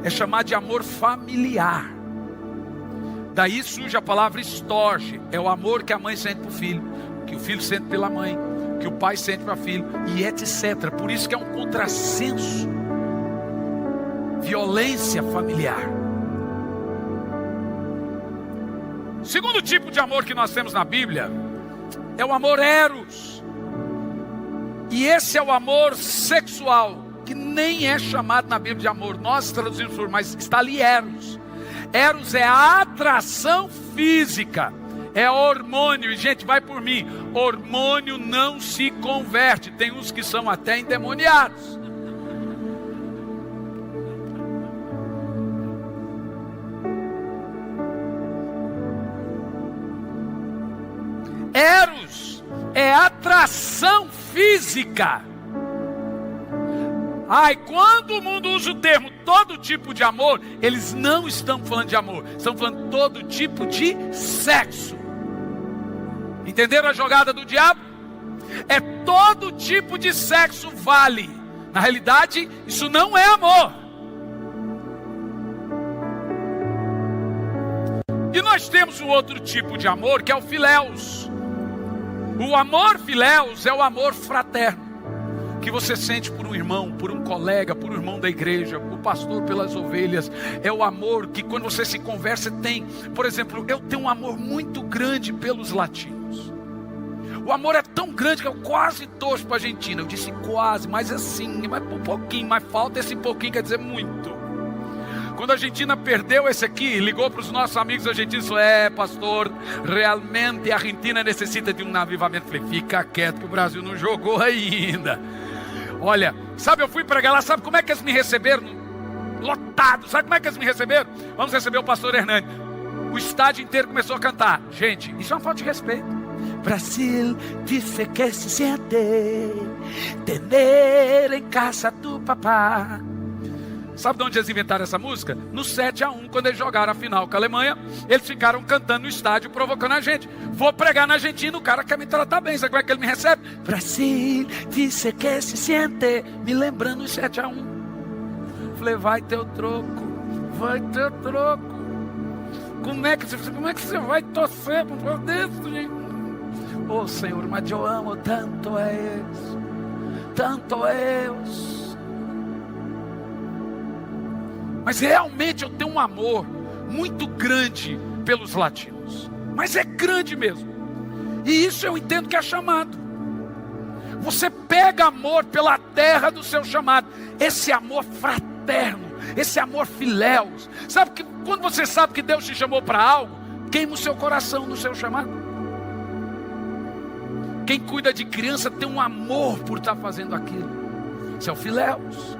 É chamado de amor familiar. Daí surge a palavra estorge. É o amor que a mãe sente para o filho, que o filho sente pela mãe, que o pai sente para o filho, e etc. Por isso que é um contrassenso. Violência familiar. segundo tipo de amor que nós temos na Bíblia é o amor eros. E esse é o amor sexual, que nem é chamado na Bíblia de amor. Nós traduzimos por, mas está ali eros. Eros é a atração física, é hormônio. E gente, vai por mim, hormônio não se converte. Tem uns que são até endemoniados. Eros é atração física. Quando o mundo usa o termo todo tipo de amor, eles não estão falando de amor, estão falando todo tipo de sexo. Entenderam a jogada do diabo? É todo tipo de sexo vale. Na realidade, isso não é amor. E nós temos um outro tipo de amor, que é o filéus. O amor filéus é o amor fraterno, que você sente por um irmão, por um colega, por um irmão da igreja, o pastor pelas ovelhas. É o amor que quando você se conversa tem. Por exemplo, eu tenho um amor muito grande pelos latinos. O amor é tão grande que eu quase torço para a Argentina. Eu disse quase, mas assim, mas um pouquinho, mas falta esse pouquinho, quer dizer muito. Quando a Argentina perdeu esse aqui, ligou para os nossos amigos argentinos e falou: pastor, realmente a Argentina necessita de um avivamento. Falei: fica quieto que o Brasil não jogou ainda. Olha, sabe, eu fui pregar lá, sabe como é que eles me receberam? Lotado, sabe como é que eles me receberam? Vamos receber o pastor Hernani. O estádio inteiro começou a cantar. Gente, isso é uma falta de respeito. Brasil disse que se siente tener em casa tu papá. Sabe de onde eles inventaram essa música? No 7-1, quando eles jogaram a final com a Alemanha, eles ficaram cantando no estádio, provocando a gente. Vou pregar na Argentina, o cara quer me tratar bem. Sabe como é que ele me recebe? Brasil disse que se siente, me lembrando o 7-1. Falei: vai ter o troco, vai ter o troco. Como é que você vai torcer para um povo desse, gente? Oh Senhor, mas eu amo tanto a eles, tanto a eles. Mas realmente eu tenho um amor muito grande pelos latinos. Mas é grande mesmo. E isso eu entendo que é chamado. Você pega amor pela terra do seu chamado. Esse amor fraterno, esse amor filéus. Sabe que quando você sabe que Deus te chamou para algo, queima o seu coração no seu chamado. Quem cuida de criança tem um amor por estar fazendo aquilo. Isso é o filéus.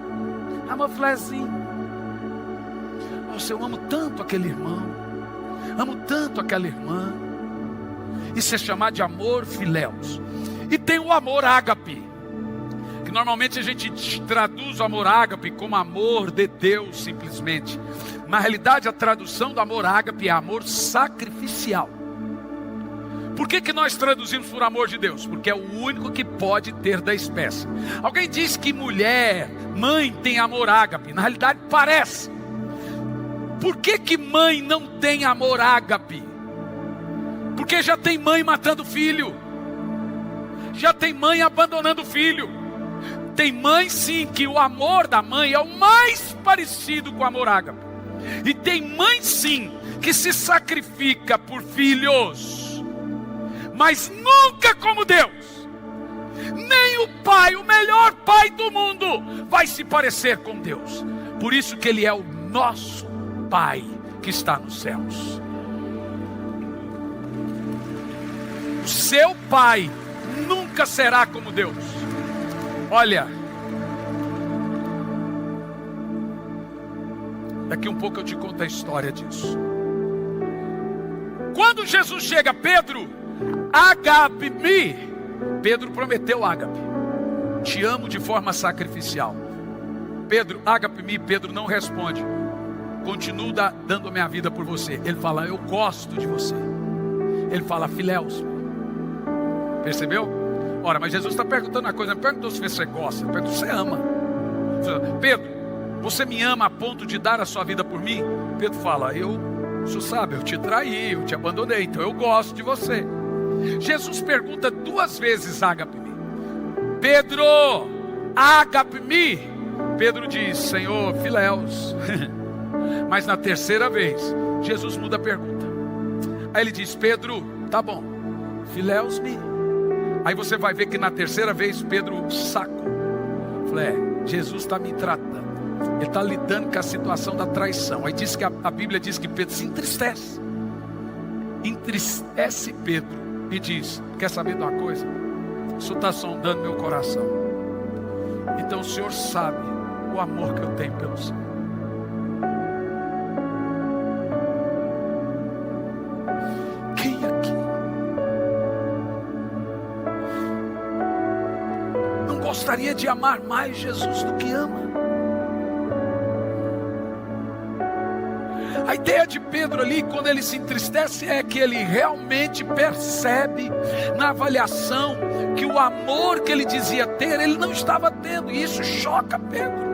Amor filéuzinho. Nossa, eu amo tanto aquele irmão, amo tanto aquela irmã. Isso é chamado de amor filéus. E tem o amor ágape, que normalmente a gente traduz o amor ágape como amor de Deus simplesmente. Na realidade, a tradução do amor ágape é amor sacrificial. Por que nós traduzimos por amor de Deus? Porque é o único que pode ter da espécie. Alguém diz que mulher, mãe tem amor ágape. Na realidade parece. Por que mãe não tem amor ágape? Porque já tem mãe matando filho. Já tem mãe abandonando filho. Tem mãe sim que o amor da mãe é o mais parecido com o amor ágape. E tem mãe sim que se sacrifica por filhos. Mas nunca como Deus. Nem o pai, o melhor pai do mundo, vai se parecer com Deus. Por isso que Ele é o nosso Pai que está nos céus. O seu pai nunca será como Deus. Olha, daqui um pouco eu te conto a história disso. Quando Jesus chega, Pedro, ágape-me. Pedro prometeu ágape. Te amo de forma sacrificial. Pedro, ágape-me. Pedro não responde. Continuo dando minha vida por você. Ele fala: eu gosto de você. Ele fala: filéus. Percebeu? Ora, mas Jesus está perguntando uma coisa. Não perguntou se você gosta, ele perguntou se você ama. Pedro, você me ama a ponto de dar a sua vida por mim? Pedro fala: o senhor sabe, eu te traí, eu te abandonei, então eu gosto de você. Jesus pergunta 2 vezes: ágape-me. Pedro, ágape-me. Pedro diz: Senhor, filéus. Mas na terceira vez, Jesus muda a pergunta. Aí ele diz: Pedro, tá bom, filéus-me. Aí você vai ver que na terceira vez Pedro sacou. Falei: Jesus está me tratando. Ele está lidando com a situação da traição. Aí diz que a Bíblia diz que Pedro se entristece. Entristece Pedro e diz: quer saber de uma coisa? Isso está sondando meu coração. Então o Senhor sabe o amor que eu tenho pelo Senhor. Quem aqui não gostaria de amar mais Jesus do que ama? A ideia de Pedro ali, quando ele se entristece, é que ele realmente percebe na avaliação que o amor que ele dizia ter, ele não estava tendo. E isso choca Pedro.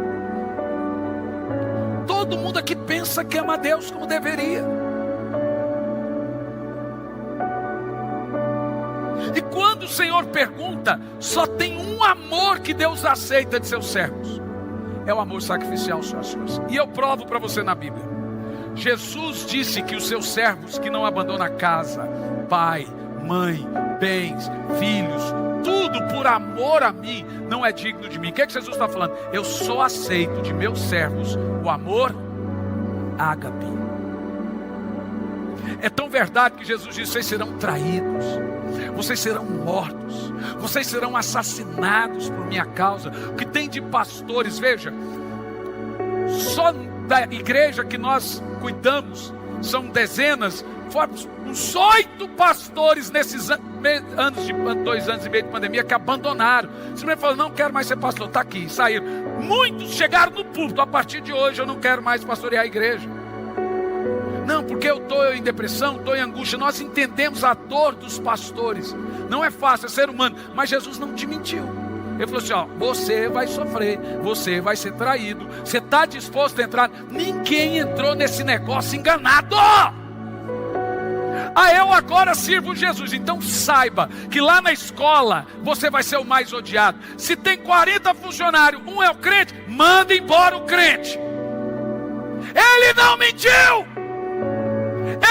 Todo mundo aqui pensa que ama a Deus como deveria. E quando o Senhor pergunta, só tem um amor que Deus aceita de seus servos. É o amor sacrificial, senhoras e senhores. E eu provo para você na Bíblia. Jesus disse que os seus servos que não abandonam a casa, pai, mãe, bens, filhos, tudo por amor a mim, não é digno de mim. O que é que Jesus está falando? Eu só aceito de meus servos o amor ágape. É tão verdade que Jesus disse: vocês serão traídos, vocês serão mortos, vocês serão assassinados por minha causa. O que tem de pastores, veja, só da igreja que nós cuidamos, são dezenas, fomos uns 8 pastores nesses anos de 2 anos e meio de pandemia que abandonaram. Simplesmente falaram: não quero mais ser pastor, está aqui, saíram. Muitos chegaram no púlpito: a partir de hoje eu não quero mais pastorear a igreja. Não, porque eu estou em depressão, estou em angústia. Nós entendemos a dor dos pastores. Não é fácil, é ser humano, mas Jesus não te mentiu. Ele falou assim: ó, você vai sofrer, você vai ser traído. Você está disposto a entrar? Ninguém entrou nesse negócio enganado. Eu agora sirvo Jesus. Então saiba que lá na escola você vai ser o mais odiado. Se tem 40 funcionários, um é o crente, manda embora o crente. Ele não mentiu.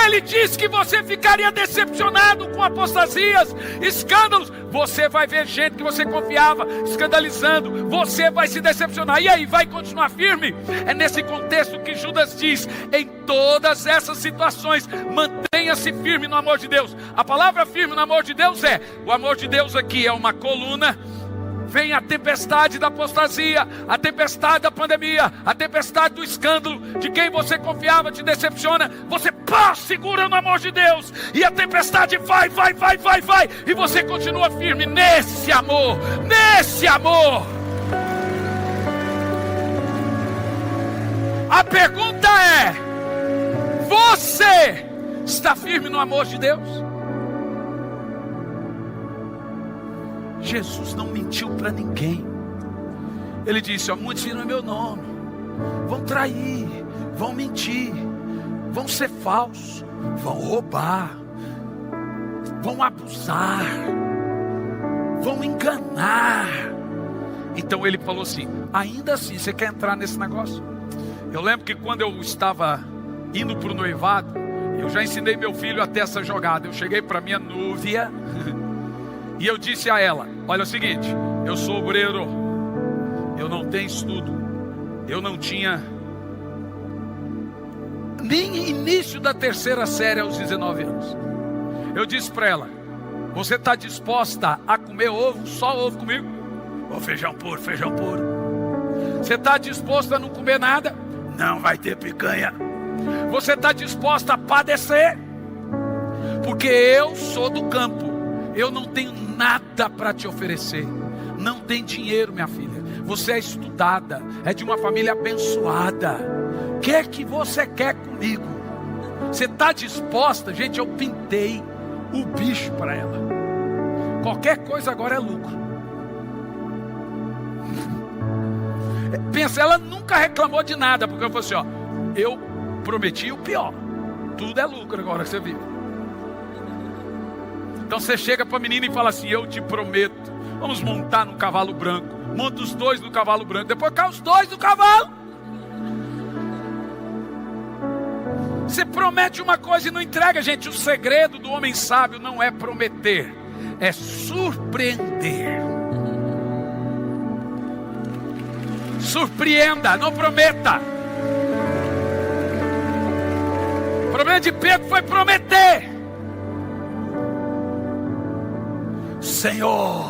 Ele disse que você ficaria decepcionado com apostasias, escândalos. Você vai ver gente que você confiava escandalizando. Você vai se decepcionar. E aí, vai continuar firme? É nesse contexto que Judas diz: em todas essas situações, mantenha-se firme no amor de Deus. A palavra firme no amor de Deus é: o amor de Deus aqui é uma coluna. Vem a tempestade da apostasia, a tempestade da pandemia, a tempestade do escândalo, de quem você confiava te decepciona, você segura no amor de Deus, e a tempestade vai, e você continua firme nesse amor, nesse amor. A pergunta é: você está firme no amor de Deus? Jesus não mentiu para ninguém. Ele disse: ó, muitos viram meu nome, vão trair, vão mentir, vão ser falsos, vão roubar, vão abusar, vão enganar. Então ele falou assim: ainda assim, você quer entrar nesse negócio? Eu lembro que quando eu estava indo para o noivado, eu já ensinei meu filho a ter essa jogada. Eu cheguei para minha núvia e eu disse a ela: olha, é o seguinte, eu sou obreiro, eu não tenho estudo, eu não tinha nem início da 3ª série aos 19 anos. Eu disse para ela: você está disposta a comer ovo, só ovo comigo? Ou feijão puro, feijão puro. Você está disposta a não comer nada? Não vai ter picanha. Você está disposta a padecer? Porque eu sou do campo, eu não tenho nada para te oferecer. Não tem dinheiro, minha filha. Você é estudada, é de uma família abençoada. O que é que você quer comigo? Você está disposta? Gente, eu pintei o bicho para ela. Qualquer coisa agora é lucro. Pensa, ela nunca reclamou de nada, porque eu falei assim: ó, eu prometi o pior, tudo é lucro agora, você viu. Então você chega para a menina e fala assim: eu te prometo, vamos montar no cavalo branco. Monta os 2 no cavalo branco, depois cai os 2 no cavalo. Você promete uma coisa e não entrega, gente. O segredo do homem sábio não é prometer, é surpreender. Surpreenda, não prometa. O problema de Pedro foi prometer. Senhor,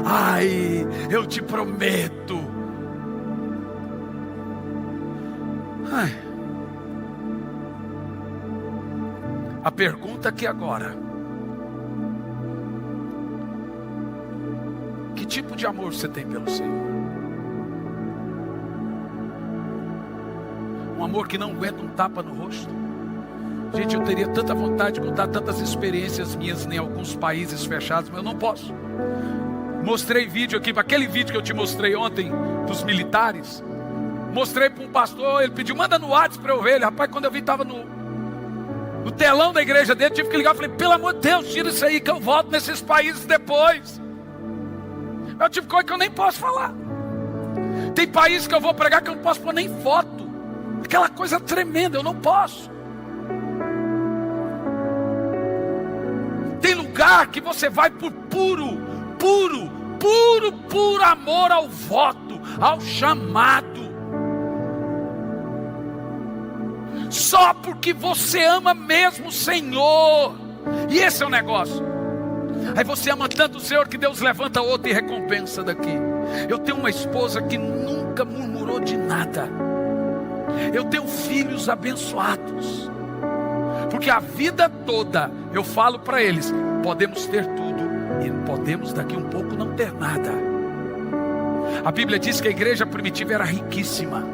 ai, eu te prometo. Ai. A pergunta aqui agora: que tipo de amor você tem pelo Senhor? Um amor que não aguenta um tapa no rosto? Gente, eu teria tanta vontade de contar tantas experiências minhas em alguns países fechados, mas eu não posso. Mostrei vídeo aqui, aquele vídeo que eu te mostrei ontem, dos militares. Mostrei para um pastor, ele pediu, manda no WhatsApp para eu ver ele. Rapaz, quando eu vi, estava no telão da igreja dele, tive que ligar, falei, pelo amor de Deus, tira isso aí que eu volto nesses países depois. É o tipo de coisa que eu nem posso falar. Tem países que eu vou pregar que eu não posso pôr nem foto. Aquela coisa tremenda, eu não posso. Tem lugar que você vai por puro amor ao voto, ao chamado. Só porque você ama mesmo o Senhor. E esse é o negócio. Aí você ama tanto o Senhor que Deus levanta outro e recompensa daqui. Eu tenho uma esposa que nunca murmurou de nada. Eu tenho filhos abençoados. Porque a vida toda eu falo para eles, podemos ter tudo e podemos daqui um pouco não ter nada. A Bíblia diz que a igreja primitiva era riquíssima.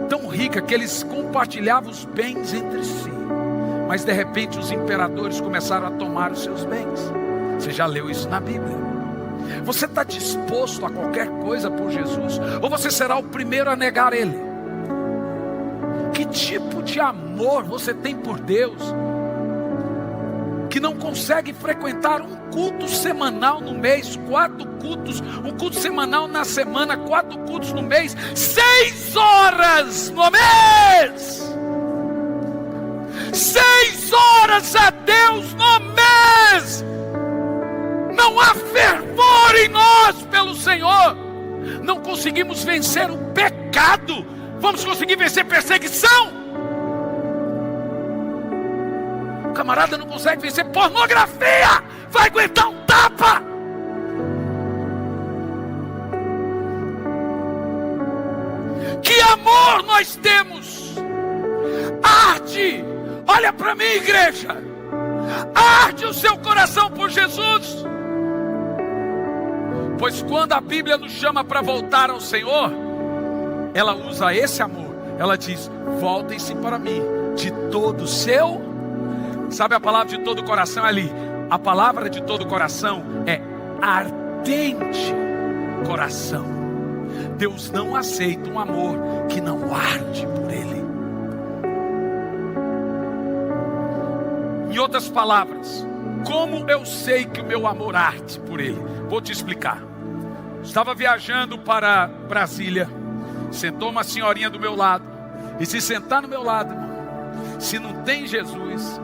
Tão rica que eles compartilhavam os bens entre si. Mas de repente os imperadores começaram a tomar os seus bens. Você já leu isso na Bíblia? Você está disposto a qualquer coisa por Jesus? Ou você será o primeiro a negar Ele? Que tipo de amor você tem por Deus? Que não consegue frequentar um culto semanal no mês, 4 cultos, um culto semanal na semana, 4 cultos no mês, 6 horas no mês. 6 horas a Deus no mês. Não há fervor em nós pelo Senhor. Não conseguimos vencer o pecado. Vamos conseguir vencer perseguição? O camarada não consegue vencer pornografia. Vai aguentar um tapa? Que amor nós temos. Arde. Olha para mim, igreja. Arde o seu coração por Jesus. Pois quando a Bíblia nos chama para voltar ao Senhor, ela usa esse amor. Ela diz, voltem-se para mim de todo o seu. Sabe a palavra de todo o coração ali? A palavra de todo o coração é ardente coração. Deus não aceita um amor que não arde por Ele. Em outras palavras, como eu sei que o meu amor arde por Ele? Vou te explicar. Estava viajando para Brasília. Sentou uma senhorinha do meu lado. E se sentar no meu lado, irmão, se não tem Jesus,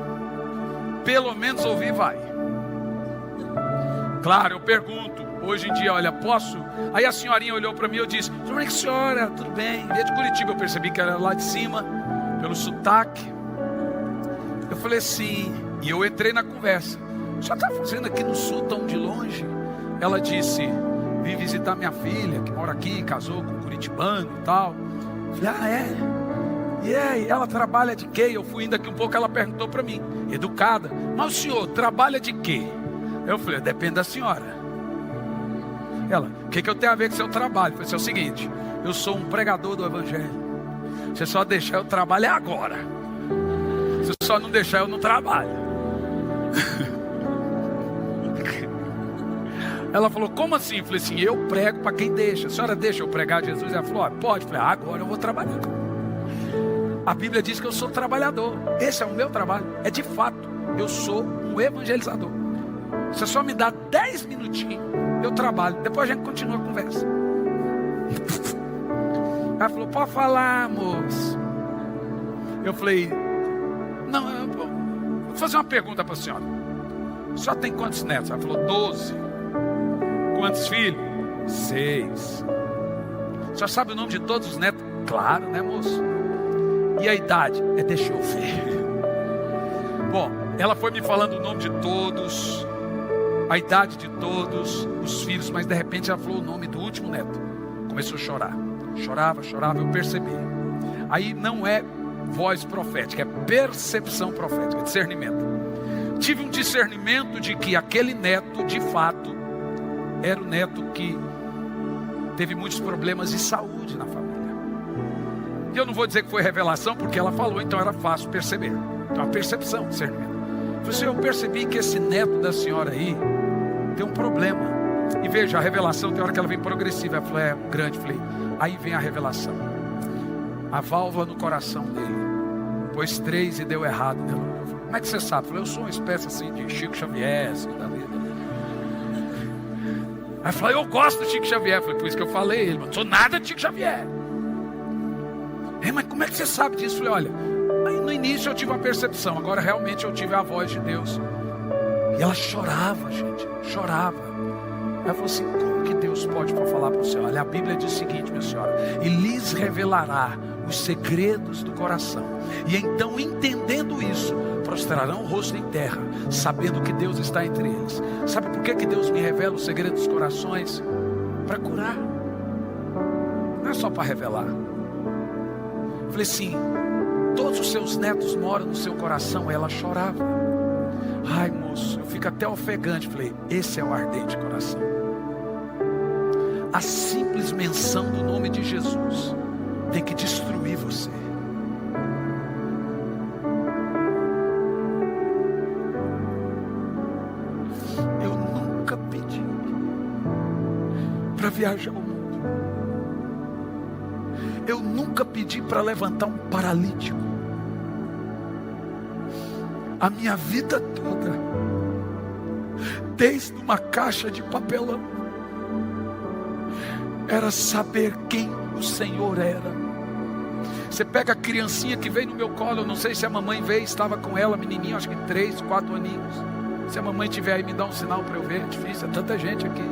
pelo menos ouvir vai. Claro, eu pergunto, hoje em dia, olha, posso? Aí a senhorinha olhou para mim e eu disse, como é que senhora, tudo bem? Veio de Curitiba, eu percebi que era lá de cima, pelo sotaque. Eu falei assim, e eu entrei na conversa. O que você está fazendo aqui no sul, tão de longe? Ela disse, vim visitar minha filha, que mora aqui, casou com um curitibano e tal. Eu falei, ah, é? E aí, ela trabalha de quê? Eu fui indo aqui um pouco, ela perguntou para mim, educada, mas o senhor trabalha de quê? Eu falei, depende da senhora. Ela, o que eu tenho a ver com seu trabalho? Eu falei, é o seguinte, eu sou um pregador do evangelho. Se só deixar eu trabalho é agora. Se só não deixar eu não trabalho. Ela falou, como assim? Eu falei assim, eu prego para quem deixa. A senhora deixa eu pregar Jesus? Ela falou, pode. Eu falei, agora eu vou trabalhar. A Bíblia diz que eu sou trabalhador. Esse é o meu trabalho. É de fato, eu sou um evangelizador. Você só me dá 10 minutinhos, eu trabalho. Depois a gente continua a conversa. Ela falou, pode falar, moço. Eu falei, não, eu vou fazer uma pergunta para a senhora. A senhora tem quantos netos? Ela falou, 12. Quantos filhos? 6. A senhora sabe o nome de todos os netos? Claro, né, moço? E a idade? Deixa eu ver. Bom, ela foi me falando o nome de todos, a idade de todos os filhos, mas de repente ela falou o nome do último neto. Começou a chorar. Chorava, eu percebi. Aí não é voz profética, é percepção profética, discernimento. Tive um discernimento de que aquele neto, de fato, era o neto que teve muitos problemas de saúde na família. E eu não vou dizer que foi revelação, porque ela falou, então era fácil perceber. Então a percepção, discernimento. Eu falei, eu percebi que esse neto da senhora aí tem um problema. E veja, a revelação tem hora que ela vem progressiva. Ela falou, é grande. Eu falei, aí vem a revelação. A válvula no coração dele pôs 3 e deu errado nela. Como é que você sabe? Eu falei, eu sou uma espécie assim de Chico Xavier, assim, da vida. Aí falou, eu gosto do Chico Xavier. Eu falei, por isso que eu falei, ele não sou nada de Chico Xavier. Mas como é que você sabe disso? Eu falei, olha, aí no início eu tive uma percepção, agora realmente eu tive a voz de Deus. E ela chorava, gente, chorava. Ela falou assim, como que Deus pode falar para você? Olha, a Bíblia diz o seguinte, minha senhora, e lhes revelará os segredos do coração. E então, entendendo isso, prostrarão o rosto em terra, sabendo que Deus está entre eles. Sabe por que Deus me revela os segredos dos corações? Para curar. Não é só para revelar. Eu falei assim, todos os seus netos moram no seu coração. Ela chorava. Ai, moço, eu fico até ofegante. Falei, esse é o ardente coração. A simples menção do nome de Jesus tem que destruir você. Eu nunca pedi para viajar o mundo. Eu nunca pedi para levantar um paralítico. A minha vida toda, desde uma caixa de papelão, era saber quem o Senhor era. Você pega a criancinha que veio no meu colo, eu não sei se a mamãe veio, estava com ela, menininho, acho que 3, 4 aninhos. Se a mamãe tiver aí, me dá um sinal para eu ver. É difícil, é tanta gente aqui.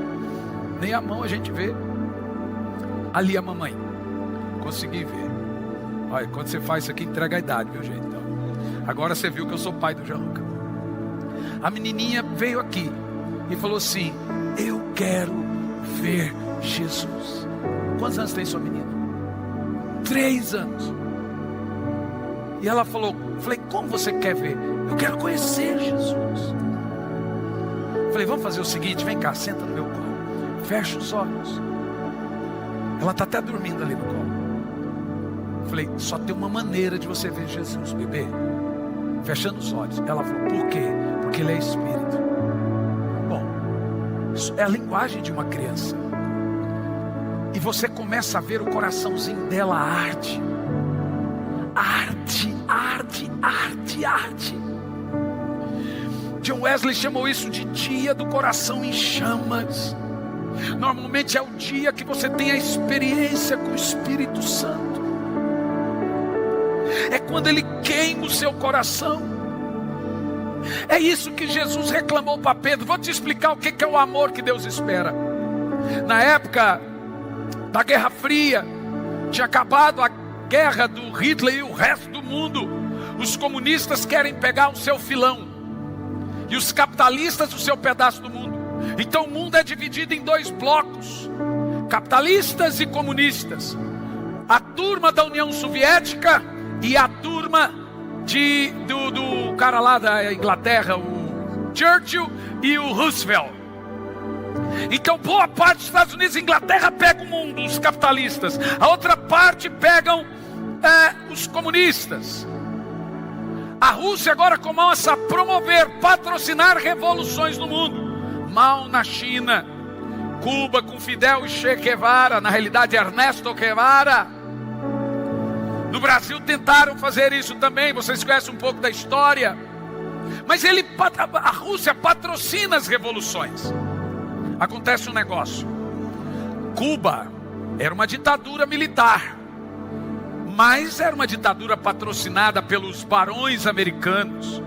Nem a mão a gente vê. Ali a mamãe. Consegui ver. Olha, quando você faz isso aqui, entrega a idade, viu, gente? Então, agora você viu que eu sou pai do Gianluca. A menininha veio aqui e falou assim, eu quero ver Jesus. Quantos anos tem sua menina? 3 anos. E ela falou, falei, como você quer ver? Eu quero conhecer Jesus. Falei, vamos fazer o seguinte, vem cá, senta no meu colo, fecha os olhos. Ela está até dormindo ali no colo. Falei, só tem uma maneira de você ver Jesus, bebê. Fechando os olhos. Ela falou, por quê? Porque ele é espírito. Bom, isso é a linguagem de uma criança. E você começa a ver o coraçãozinho dela arde. Arde, arde, arde, arde. John Wesley chamou isso de dia do coração em chamas. Normalmente é o dia que você tem a experiência com o Espírito Santo. É quando ele queima o seu coração. É isso que Jesus reclamou para Pedro. Vou te explicar o que é o amor que Deus espera. Na época da Guerra Fria, tinha acabado a guerra do Hitler e o resto do mundo. Os comunistas querem pegar o seu filão e os capitalistas o seu pedaço do mundo. Então o mundo é dividido em 2 blocos, capitalistas e comunistas. A turma da União Soviética e a turma do cara lá da Inglaterra, o Churchill e o Roosevelt. Então boa parte dos Estados Unidos e Inglaterra pega o mundo, os capitalistas. A outra parte pegam os comunistas. A Rússia agora começa a promover, patrocinar revoluções no mundo. Mao na China, Cuba com Fidel e Che Guevara, na realidade Ernesto Guevara. No Brasil tentaram fazer isso também, vocês conhecem um pouco da história. Mas a Rússia patrocina as revoluções. Acontece um negócio. Cuba era uma ditadura militar. mas era uma ditadura patrocinada pelos barões americanos.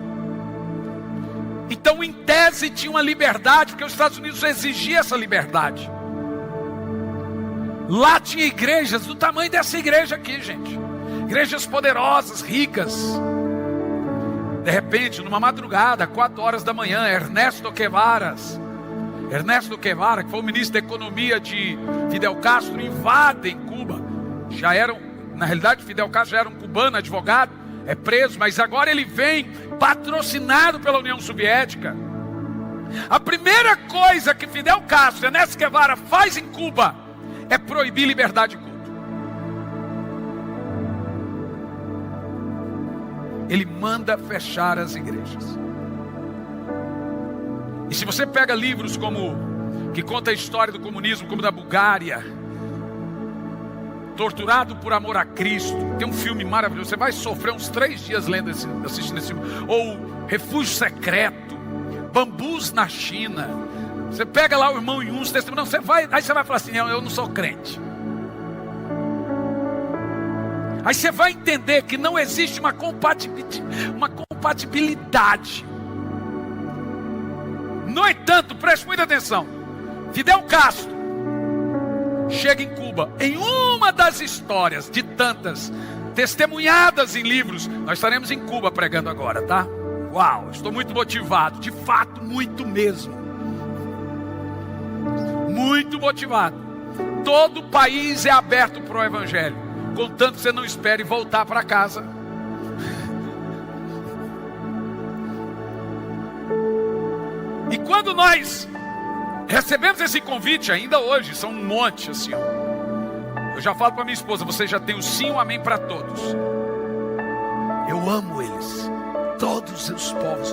Então, em tese, tinha uma liberdade, porque os Estados Unidos exigiam essa liberdade. Lá tinha igrejas do tamanho dessa igreja aqui, gente. Igrejas poderosas, ricas. De repente, numa madrugada, 4 horas da manhã, Ernesto Guevara, que foi o ministro da Economia de Fidel Castro, invadem Cuba. Na realidade, Fidel Castro já era um cubano, advogado, é preso, mas agora ele vem patrocinado pela União Soviética. A primeira coisa que Fidel Castro e Ernesto Guevara faz em Cuba é proibir liberdade de culto. Ele manda fechar as igrejas. E se você pega livros que conta a história do comunismo, como da Bulgária, Torturado por Amor a Cristo, tem um filme maravilhoso, você vai sofrer uns 3 dias assistindo esse filme. Ou Refúgio Secreto, Bambus na China. Você pega lá o irmão Yun, aí você vai falar assim, eu não sou crente. Aí você vai entender que não existe uma compatibilidade. No entanto, preste muita atenção. Fidel Castro chega em Cuba. Em uma das histórias de tantas testemunhadas em livros, nós estaremos em Cuba pregando agora, tá? Uau, estou muito motivado. De fato, muito mesmo. Muito motivado. Todo o país é aberto para o evangelho, contanto que você não espere voltar para casa. E quando nós recebemos esse convite, ainda hoje, são um monte assim, ó. Eu já falo para minha esposa, você já tem o sim e o amém para todos. Eu amo eles, todos os povos.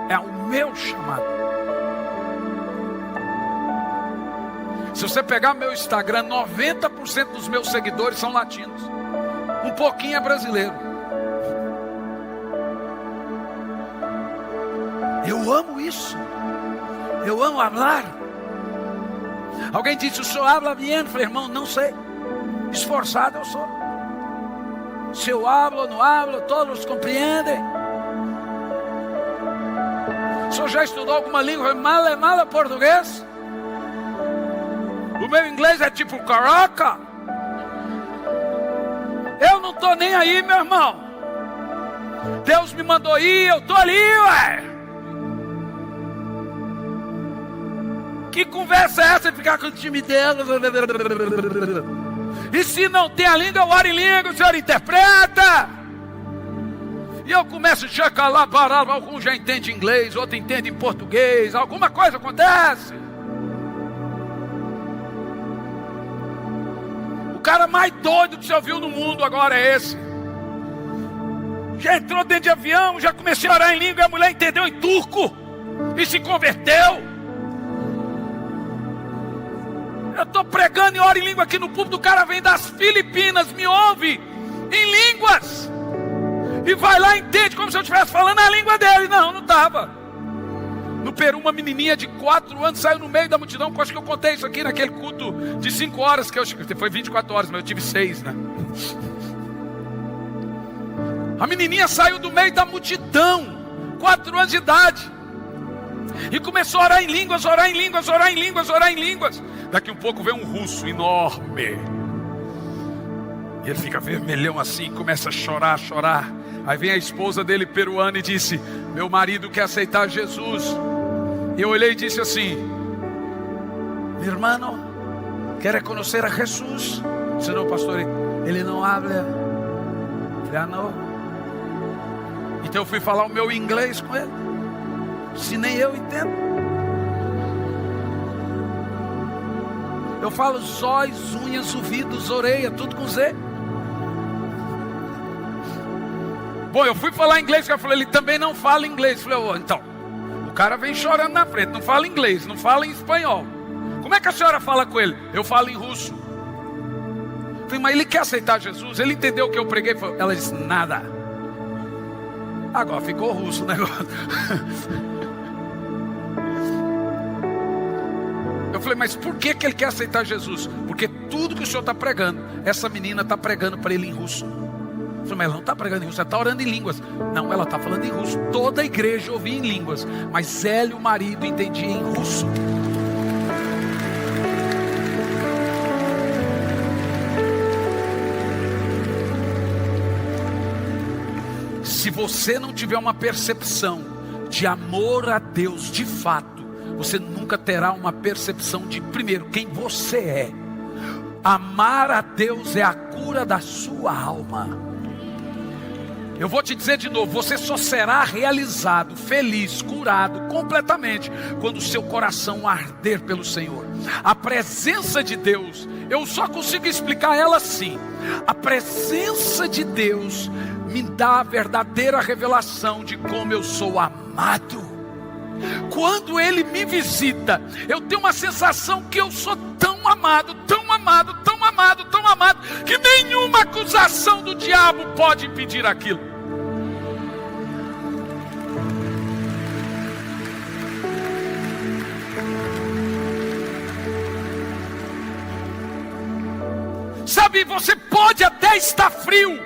É o meu chamado. Se você pegar meu Instagram, 90% dos meus seguidores são latinos. Um pouquinho é brasileiro. Eu amo isso. Eu amo falar. Alguém disse, o senhor habla bem? Eu falei, irmão, não sei. Esforçado eu sou. Se eu hablo ou não hablo, todos compreendem. O senhor já estudou alguma língua? Mala português? O meu inglês é tipo caraca. Eu não estou nem aí, meu irmão. Deus me mandou ir, eu estou ali, ué. Que conversa é essa de ficar com o time dela? E se não tem a língua, eu oro em língua, o senhor interpreta. E eu começo a checar lá, algum já entende inglês, outro entende em português, alguma coisa acontece. O cara mais doido que você ouviu no mundo agora é esse. Já entrou dentro de avião, já comecei a orar em língua, e a mulher entendeu em turco e se converteu. Eu estou pregando e oro em língua aqui no púlpito, o cara vem das Filipinas, me ouve em línguas. E vai lá e entende como se eu estivesse falando a língua dele. Não estava. No Peru, uma menininha de 4 anos saiu no meio da multidão. Acho que eu contei isso aqui naquele culto de 5 horas, foi 24 horas, mas eu tive 6, né? A menininha saiu do meio da multidão, 4 anos de idade, e começou a orar em línguas, orar em línguas, orar em línguas, orar em línguas. Daqui um pouco vem um russo enorme. E ele fica vermelhão assim, começa a chorar. Aí vem a esposa dele, peruana, e disse, meu marido quer aceitar Jesus. E eu olhei e disse assim, meu irmão, quer conhecer a Jesus? Disse, não, pastor, ele não habla. Já não. Então eu fui falar o meu inglês com ele. Se nem eu entendo. Eu falo zóis, unhas, ouvidos, orelha, tudo com Z. Bom, eu fui falar inglês, que eu falei, ele também não fala inglês. Eu falei, então, o cara vem chorando na frente, não fala inglês, não fala em espanhol. Como é que a senhora fala com ele? Eu falo em russo. Eu falei, mas ele quer aceitar Jesus? Ele entendeu o que eu preguei? Ela disse, nada. Agora ficou russo o negócio. Eu falei, mas por que ele quer aceitar Jesus? Porque tudo que o senhor está pregando, essa menina está pregando para ele em russo. Eu falei, mas ela não está pregando em russo, ela está orando em línguas. Não, ela está falando em russo. Toda a igreja ouvia em línguas, mas ela e o marido entendiam em russo. Se você não tiver uma percepção de amor a Deus de fato, você nunca terá uma percepção de, primeiro, quem você é. Amar a Deus é a cura da sua alma. Eu vou te dizer de novo, você só será realizado, feliz, curado completamente quando o seu coração arder pelo Senhor. A presença de Deus, eu só consigo explicar ela assim. A presença de Deus me dá a verdadeira revelação de como eu sou amado. Quando Ele me visita, eu tenho uma sensação que eu sou tão amado, tão amado, tão amado, tão amado, que nenhuma acusação do diabo pode impedir aquilo. Sabe, você pode até estar frio,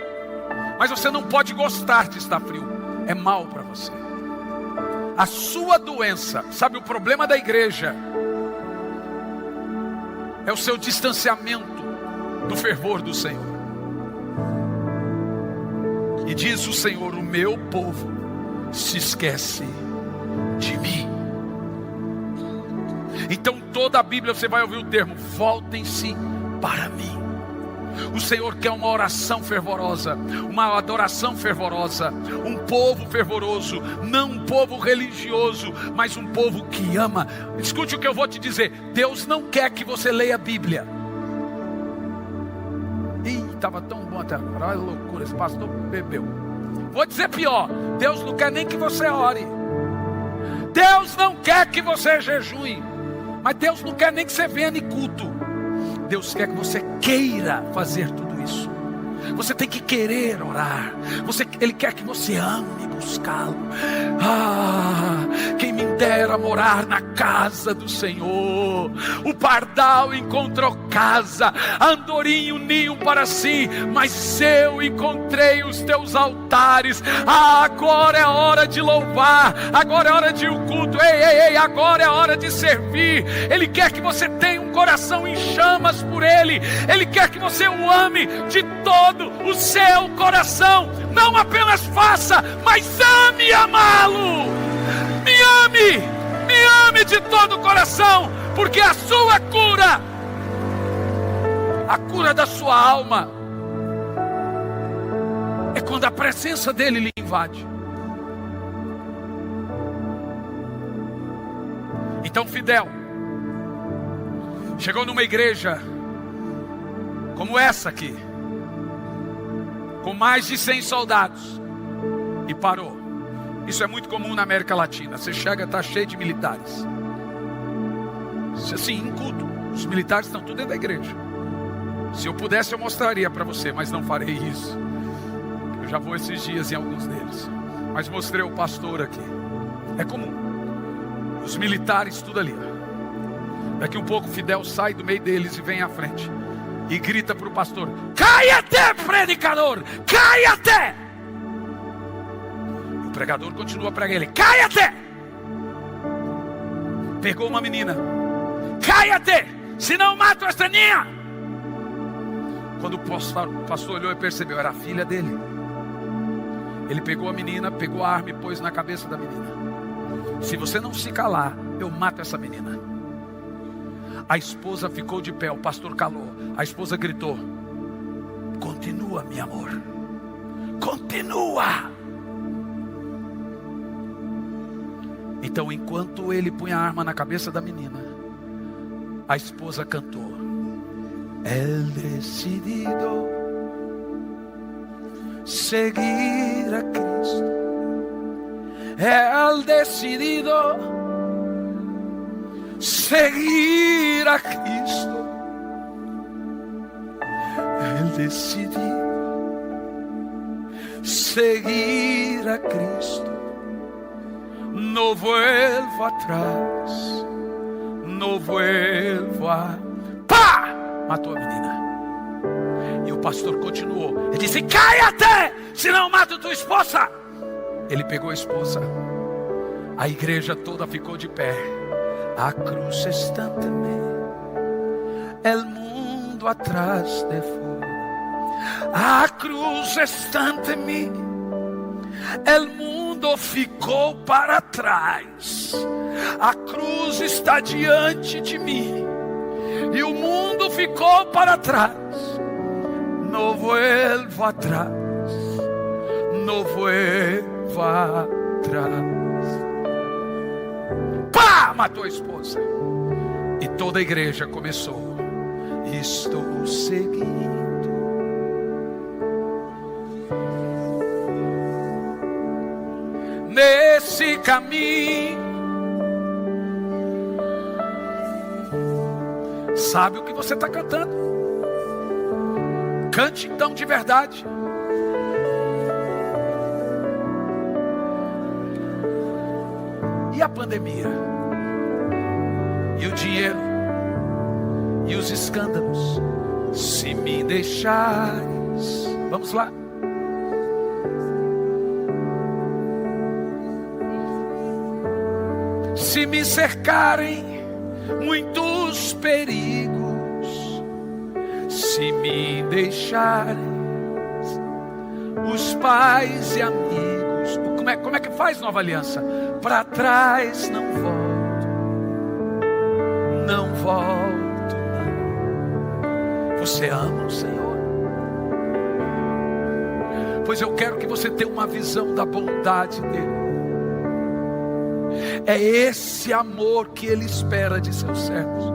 mas você não pode gostar de estar frio. É mal para você. A sua doença, sabe, o problema da igreja é o seu distanciamento do fervor do Senhor. E diz o Senhor, o meu povo se esquece de mim. Então toda a Bíblia você vai ouvir o termo, voltem-se para mim. O Senhor quer uma oração fervorosa, uma adoração fervorosa, um povo fervoroso, não um povo religioso, mas um povo que ama. Escute o que eu vou te dizer, Deus não quer que você leia a Bíblia. Ih, estava tão bom até agora, olha a loucura, esse pastor bebeu. Vou dizer pior, Deus não quer nem que você ore. Deus não quer que você jejue, mas Deus não quer nem que você venha em culto. Deus quer que você queira fazer tudo isso. Você tem que querer orar. Ele quer que você ame buscá-lo. Quem me dera morar na casa do Senhor. O pardal encontrou casa, a andorinha um ninho para si, mas eu encontrei os teus altares. Agora é hora de louvar, agora é hora de ir ao culto. Ei, agora é hora de servir. Ele quer que você tenha um coração em chamas por Ele. Ele quer que você o ame de todo o seu coração. Não apenas faça, mas ame amá-lo. Me ame de todo o coração, porque a sua cura, a cura da sua alma, é quando a presença dele lhe invade. Então, Fidel chegou numa igreja como essa aqui, com mais de 100 soldados, e parou. Isso é muito comum na América Latina. Você chega, está cheio de militares. Assim, em culto, os militares estão tudo dentro da igreja. Se eu pudesse eu mostraria para você, mas não farei isso. Eu já vou esses dias em alguns deles, mas mostrei o pastor aqui. É comum, os militares tudo ali. Daqui um pouco Fidel sai do meio deles e vem à frente e grita para o pastor: "Caia-te, predicador! Caia-te!" O pregador continua a pregar, ele: "Caia-te!" Pegou uma menina: "Caia-te, senão mato esta ninha!" Quando o pastor olhou e percebeu, era a filha dele. Ele pegou a menina, pegou a arma e pôs na cabeça da menina: "Se você não se calar, eu mato essa menina." A esposa ficou de pé, o pastor calou. A esposa gritou: "Continua, meu amor, continua." Então, enquanto ele punha a arma na cabeça da menina, a esposa cantou: "El decidido seguir a Cristo, el decidido seguir a Cristo, el decidido seguir a Cristo, no vuelvo atrás, no vuelvo a... Pá! Matou a menina. E o pastor continuou. Ele disse: cai-te, senão mato tua esposa. Ele pegou a esposa. A igreja toda ficou de pé. A cruz está também, el mundo atrás de fora. A cruz está ante mim, el mundo ficou para trás. A cruz está diante de mim e o mundo ficou para trás. No vuelvo atrás, no vuelvo atrás. Pá! Matou a esposa. E toda a igreja começou: estou seguindo. Nesse caminho. Sabe o que você está cantando? Cante então de verdade. E a pandemia? E o dinheiro? E os escândalos? Se me deixares. Vamos lá. Se me cercarem muitos perigos, se me deixarem os pais e amigos. Como é que faz Nova Aliança? Para trás não volto, não volto, não. Você ama o Senhor? Pois eu quero que você tenha uma visão da bondade dele. É esse amor que ele espera de seus servos.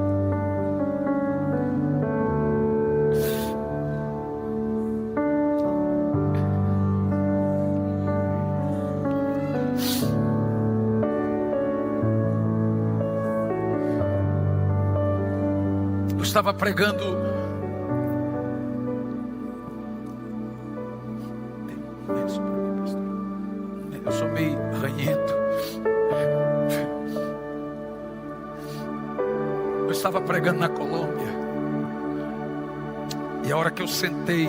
Eu estava pregando. Eu sou meio ranhento. Eu estava pregando na Colômbia. E a hora que eu sentei,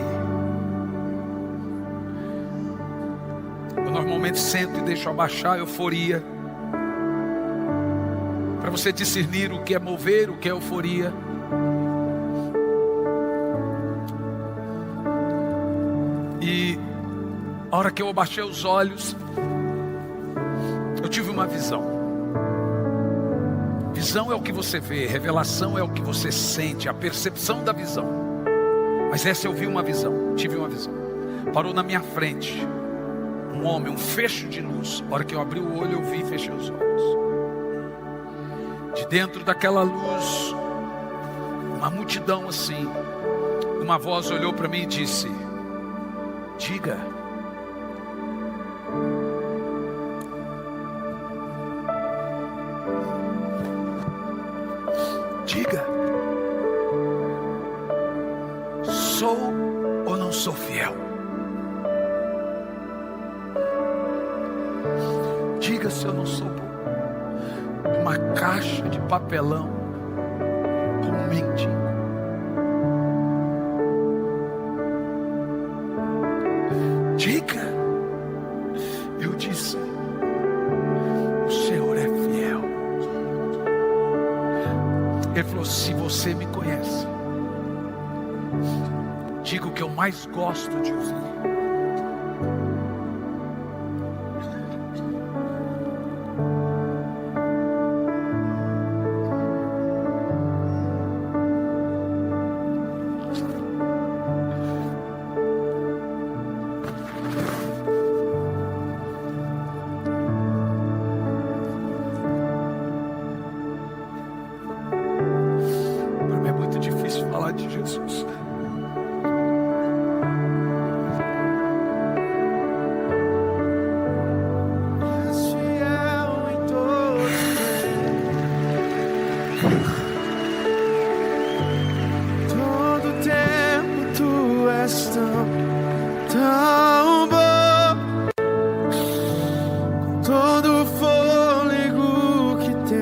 eu normalmente sento e deixo abaixar a euforia, para você discernir o que é mover, o que é euforia. E a hora que eu abaixei os olhos, eu tive uma visão. Visão é o que você vê, revelação é o que você sente, a percepção da visão. Mas essa eu vi uma visão, tive uma visão. Parou na minha frente um homem, um fecho de luz. A hora que eu abri o olho, eu vi e fechei os olhos. De dentro daquela luz, uma multidão assim. Uma voz olhou para mim e disse: diga. Diga, sou ou não sou fiel? Diga se eu não sou uma caixa de papelão como um mendigo. Diga. Eu disse: o Senhor é fiel. Ele falou: se você me conhece, diga o que eu mais gosto de ouvir. De Jesus. Todo tempo tu és tão bom, com todo o fôlego que tem.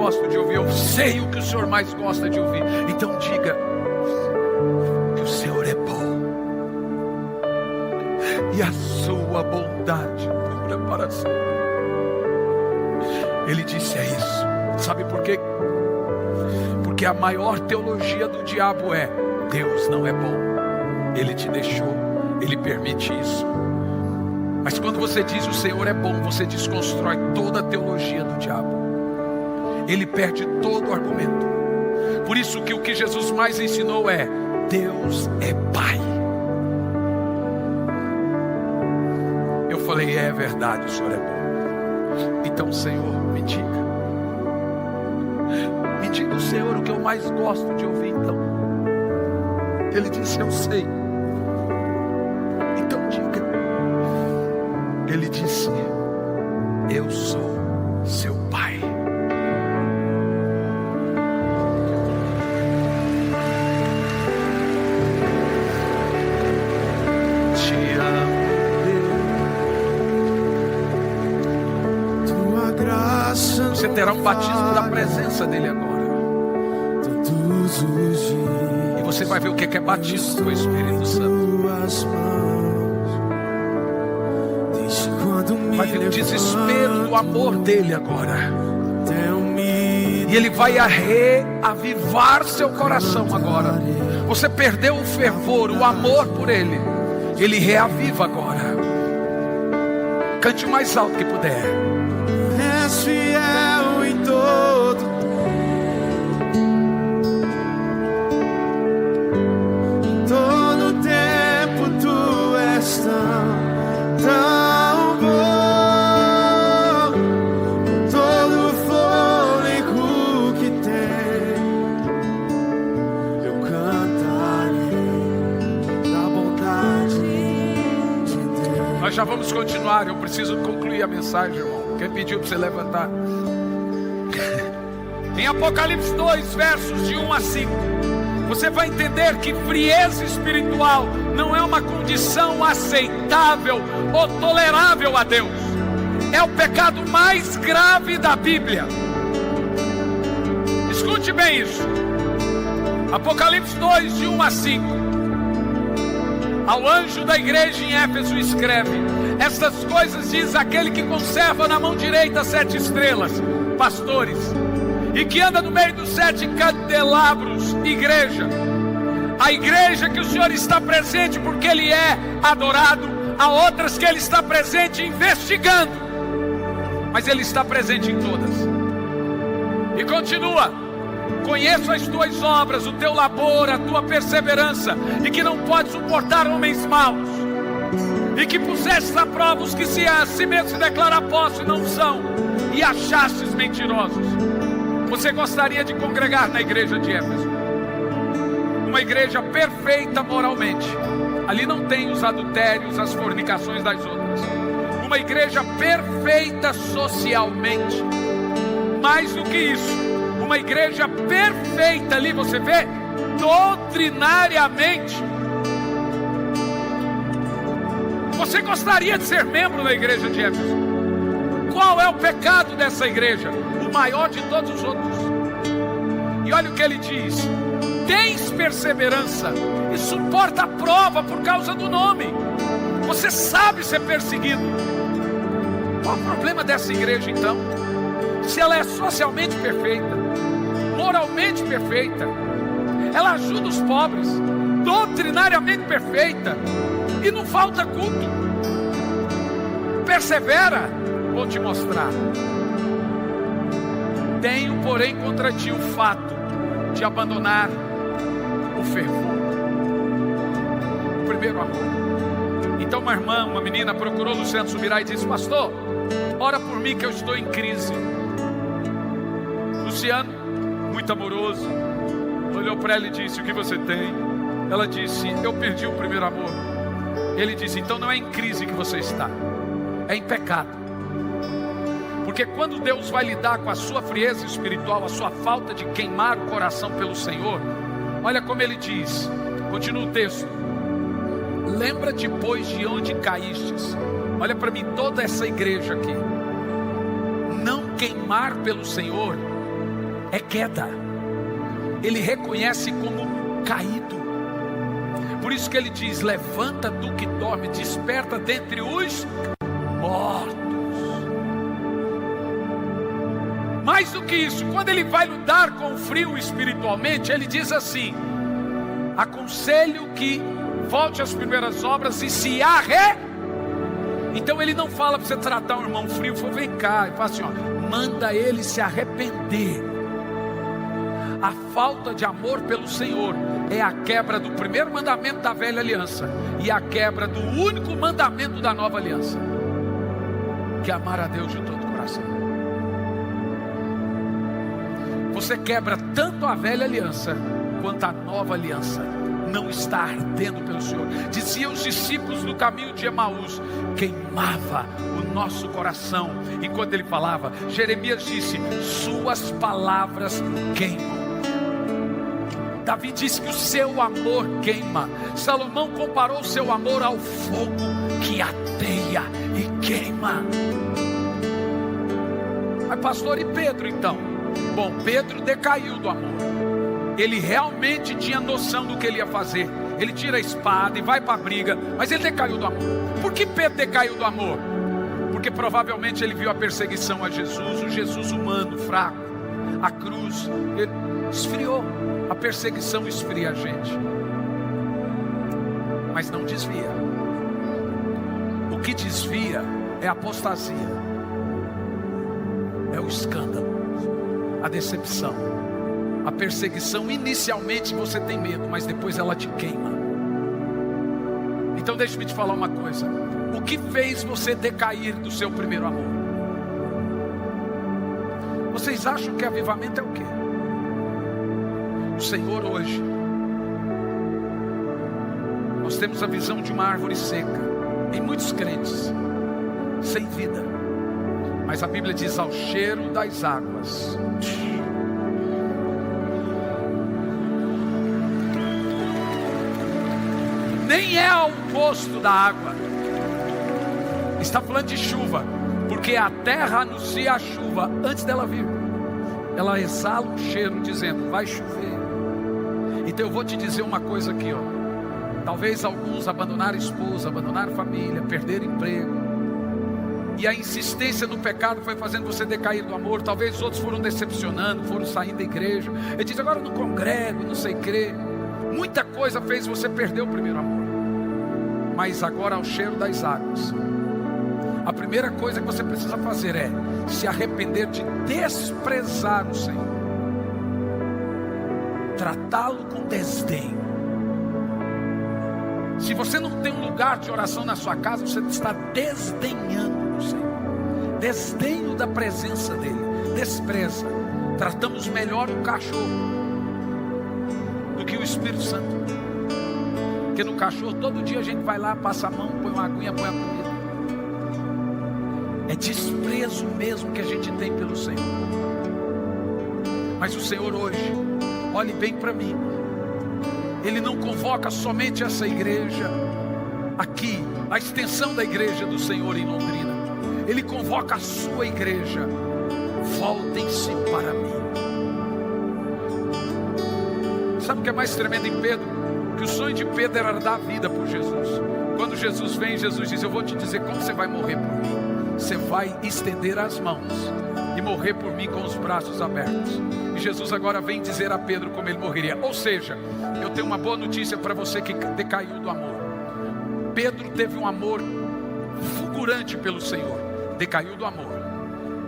gosto de ouvir. Eu sei o que o Senhor mais gosta de ouvir. Então diga que o Senhor é bom e a sua bondade dura para sempre. Ele disse: é isso. Sabe por quê? Porque a maior teologia do diabo é: Deus não é bom, Ele te deixou, Ele permite isso. Mas quando você diz o Senhor é bom, você desconstrói toda a teologia do diabo. Ele perde todo o argumento. Por isso que o que Jesus mais ensinou é: Deus é Pai. Eu falei: é verdade, o Senhor é bom. Então, Senhor, me diga o Senhor o que eu mais gosto de ouvir. Então Ele disse: eu sei. Então diga. Ele disse: eu sou seu Pai. Te amo, tua graça. Você terá um batismo da presença dele agora. Todos os dias. E você vai ver o que é batismo com o Espírito Santo. Vai ver o desespero do amor dele agora. E ele vai reavivar seu coração agora. Você perdeu o fervor, o amor por ele. Ele reaviva agora. Cante o mais alto que puder. És fiel em todo. Todo tempo tu és tão bom. Todo fôlego que tem, eu cantarei da bondade de Deus. Nós já vamos continuar. Eu preciso concluir a mensagem, irmão. Quem pediu para você levantar? Em Apocalipse 2, versos de 1 a 5, você vai entender que frieza espiritual não é uma condição aceitável ou tolerável a Deus. É o pecado mais grave da Bíblia. Escute bem isso. Apocalipse 2, de 1 a 5. Ao anjo da igreja em Éfeso escreve: estas coisas diz aquele que conserva na mão direita 7 estrelas, pastores, e que anda no meio dos 7 candelabros, igreja. A igreja que o Senhor está presente porque Ele é adorado. Há outras que Ele está presente investigando, mas Ele está presente em todas. E continua: conheço as tuas obras, o teu labor, a tua perseverança, e que não pode suportar homens maus, e que pusestes a prova os que a si mesmos se declaram apóstolos e não são, e achastes mentirosos. Você gostaria de congregar na igreja de Éfeso? Uma igreja perfeita moralmente. Ali não tem os adultérios, as fornicações das outras. Uma igreja perfeita socialmente. Mais do que isso, uma igreja perfeita ali, você vê, doutrinariamente. Você gostaria de ser membro da igreja de Éfeso? Qual é o pecado dessa igreja? O maior de todos os outros. E olha o que ele diz: tens perseverança e suporta a prova por causa do nome. Você sabe ser perseguido. Qual o problema dessa igreja então? Se ela é socialmente perfeita, moralmente perfeita, ela ajuda os pobres, doutrinariamente perfeita, e não falta culto. Persevera, vou te mostrar. Tenho, porém, contra ti o fato de abandonar o fervor, o primeiro amor. Então uma irmã, uma menina procurou Luciano Subirá e disse: pastor, ora por mim que eu estou em crise. Luciano, muito amoroso, olhou para ela e disse: o que você tem? Ela disse: eu perdi o primeiro amor. Ele disse: então não é em crise que você está, é em pecado. Porque quando Deus vai lidar com a sua frieza espiritual, a sua falta de queimar o coração pelo Senhor, olha como ele diz, continua o texto: lembra depois de onde caístes. Olha para mim, toda essa igreja aqui, não queimar pelo Senhor é queda. Ele reconhece como caído. Por isso que ele diz: levanta tu que dorme, desperta dentre os mortos. Mais do que isso, quando ele vai lidar com o frio espiritualmente, ele diz assim: aconselho que volte às primeiras obras e se Então ele não fala para você tratar um irmão frio, vem cá, ele fala assim, manda ele se arrepender. A falta de amor pelo Senhor é a quebra do primeiro mandamento da velha aliança e a quebra do único mandamento da nova aliança, que é amar a Deus de todo o coração. Você quebra tanto a velha aliança quanto a nova aliança. Não está ardendo pelo Senhor. Diziam os discípulos no caminho de Emaús, queimava o nosso coração enquanto ele falava. Jeremias disse: suas palavras queimam. Davi disse que o seu amor queima. Salomão comparou o seu amor ao fogo que ateia e queima. Mas pastor, e Pedro então? Bom, Pedro decaiu do amor. Ele realmente tinha noção do que ele ia fazer. Ele tira a espada e vai para a briga, mas ele decaiu do amor. Por que Pedro decaiu do amor? Porque provavelmente ele viu a perseguição a Jesus, o Jesus humano, fraco, a cruz, ele esfriou. A perseguição esfria a gente, mas não desvia. O que desvia é a apostasia, é o escândalo, a decepção. A perseguição, inicialmente você tem medo, mas depois ela te queima. Então deixe-me te falar uma coisa: o que fez você decair do seu primeiro amor? Vocês acham que avivamento é o quê? O Senhor hoje, nós temos a visão de uma árvore seca, em muitos crentes, sem vida, mas a Bíblia diz: ao cheiro das águas. Nem é ao gosto da água. Está falando de chuva, porque a terra anuncia a chuva antes dela vir. Ela exala um cheiro dizendo: vai chover. Então eu vou te dizer uma coisa aqui, talvez alguns abandonaram a esposa, abandonaram a família, perderam emprego, e a insistência no pecado foi fazendo você decair do amor. Talvez outros foram decepcionando, foram saindo da igreja. Ele diz: agora eu não congrego, não sei crer. Muita coisa fez você perder o primeiro amor. Mas agora, ao cheiro das águas, a primeira coisa que você precisa fazer é se arrepender de desprezar o Senhor, tratá-lo com desdém. Se você não tem um lugar de oração na sua casa, você está desdenhando o Senhor, desdenho da presença dEle, despreza. Tratamos melhor o cachorro do que o Espírito Santo, porque no cachorro todo dia a gente vai lá, passa a mão, põe uma aguinha, põe a comida. É desprezo mesmo que a gente tem pelo Senhor. Mas o Senhor hoje, olhe bem para mim, Ele não convoca somente essa igreja aqui, a extensão da igreja do Senhor em Londrina. Ele convoca a sua igreja: voltem-se para mim. Sabe o que é mais tremendo em Pedro? Que o sonho de Pedro era dar vida por Jesus. Quando Jesus vem, Jesus diz: eu vou te dizer como você vai morrer por mim. Você vai estender as mãos e morrer por mim com os braços abertos. E Jesus agora vem dizer a Pedro como ele morreria. Ou seja, eu tenho uma boa notícia para você que decaiu do amor. Pedro teve um amor fulgurante pelo Senhor, decaiu do amor,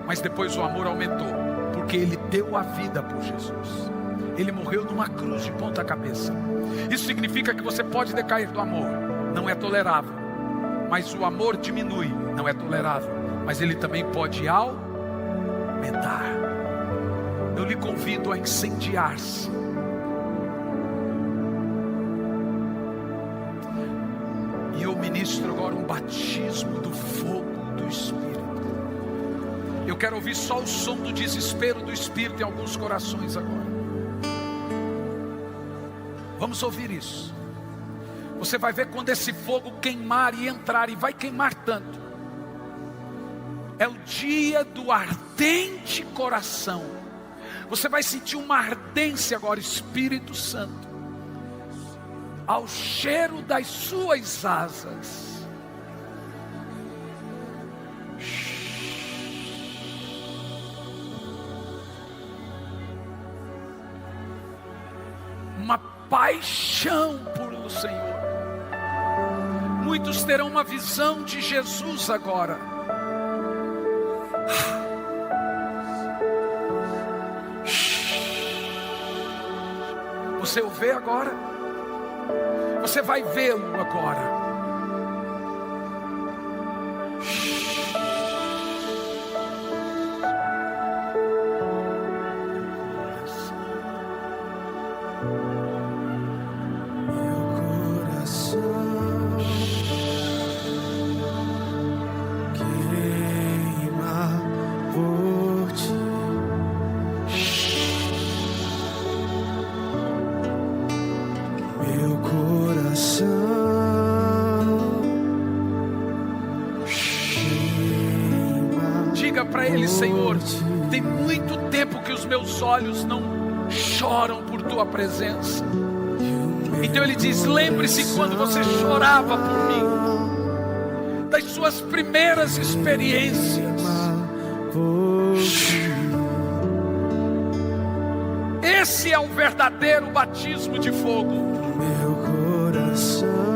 mas depois o amor aumentou, porque ele deu a vida por Jesus. Ele morreu numa cruz de ponta cabeça. Isso significa que você pode decair do amor, não é tolerável. Mas o amor diminui, não é tolerável. Mas ele também pode aumentar. Eu lhe convido a incendiar-se. E eu ministro agora um batismo do fogo do Espírito. Eu quero ouvir só o som do desespero do Espírito em alguns corações agora. Vamos ouvir isso. Você vai ver quando esse fogo queimar e entrar, e vai queimar tanto. É o dia do ardente coração. Você vai sentir uma ardência agora, Espírito Santo, ao cheiro das suas asas. Uma paixão por o Senhor. Muitos terão uma visão de Jesus agora. Você o vê agora? Você vai vê-lo agora. Para Ele: Senhor, tem muito tempo que os meus olhos não choram por Tua presença. Então Ele diz: lembre-se quando você chorava por mim, das suas primeiras experiências. Esse é o verdadeiro batismo de fogo. Meu coração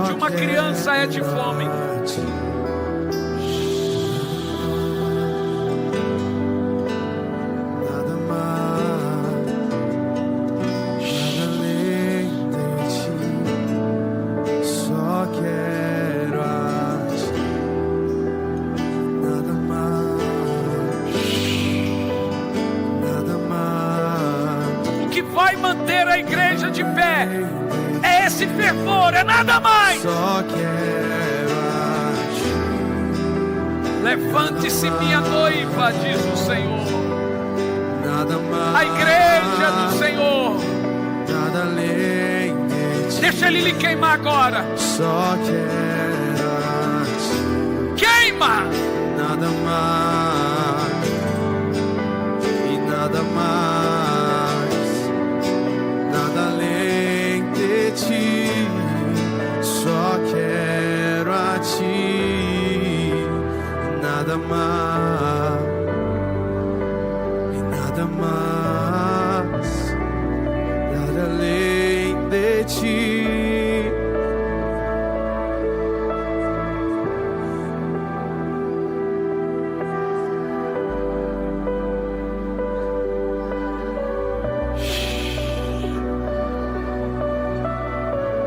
de uma criança é de fome. Nada mais, nada além de ti. Só quero a ti. Nada mais, nada mais. O que vai manter a igreja de pé é esse fervor, é nada mais. Só quero a ti. Levante-se, minha noiva, diz o Senhor. Nada mais. A igreja do Senhor. Nada além de ti. Deixa Ele lhe queimar agora. Só quero a ti. Queima. Nada mais e nada mais. Nada além de ti. Só quero a ti. Nada mais e nada mais. Nada além de ti.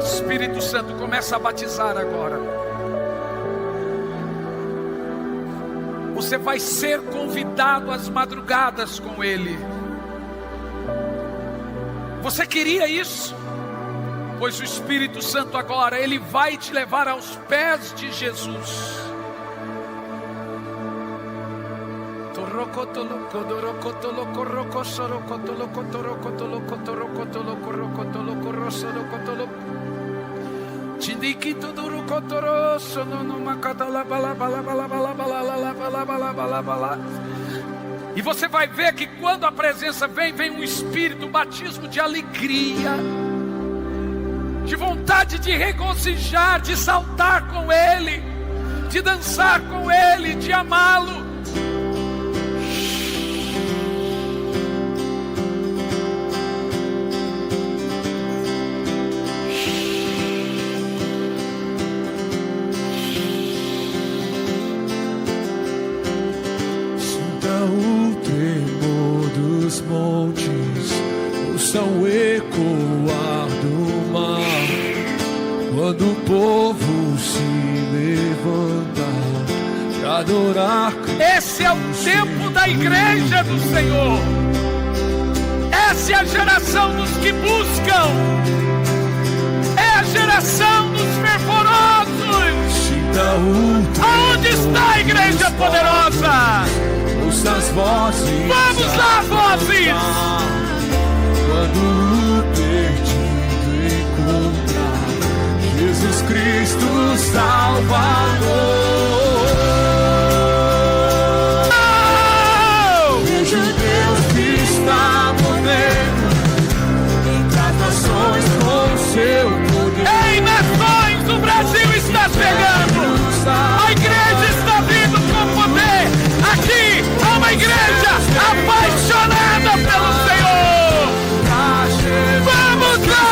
Espírito Santo, começa a batizar agora. Você vai ser convidado às madrugadas com Ele. Você queria isso? Pois o Espírito Santo agora, Ele vai te levar aos pés de Jesus. E você vai ver que quando a presença vem, vem um espírito, um batismo de alegria, de vontade de regozijar, de saltar com Ele, de dançar com Ele, de amá-lo. Ouçam o ecoar do mar, quando o povo se levantar para adorar. Esse é o tempo da igreja do Senhor. Essa Essa é a geração dos que buscam. É a geração dos fervorosos. Aonde está a igreja poderosa? Ouça as vozes. Vamos lá, vozes. Quando o perdido encontrar Jesus Cristo Salvador. Vejo Deus que está movendo entre as nações com seu poder. Em nações, o Brasil está chegando. A igreja está vindo com poder. Aqui há uma igreja apaixonada pelo Senhor. Vamos lá!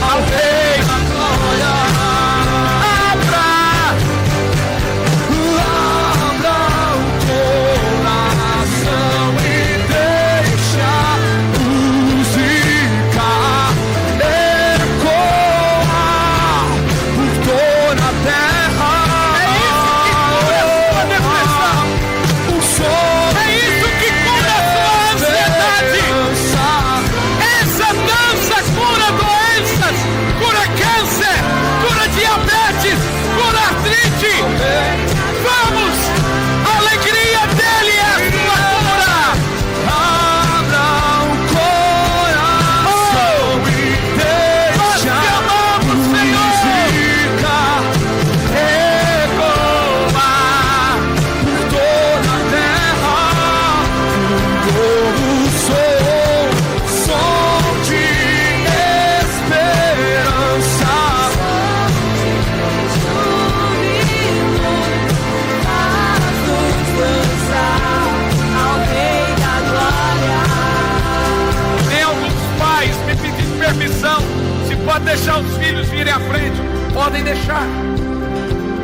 Ao Rei da Glória, abra o coração e deixa música ecoar por toda a terra. É isso que cura a sua depressão. O som É isso que cura a sua ansiedade. Essa dança cura doenças, cura câncer, cura diabetes, cura artrite. Vamos! A alegria dele é a sua cura. Abra o coração e deixa Nós te amamos, Senhor. música ecoar por toda a terra. Um novo som de esperança. Tem alguns pais me pedindo permissão. Se pode deixar os filhos virem à frente, podem deixar.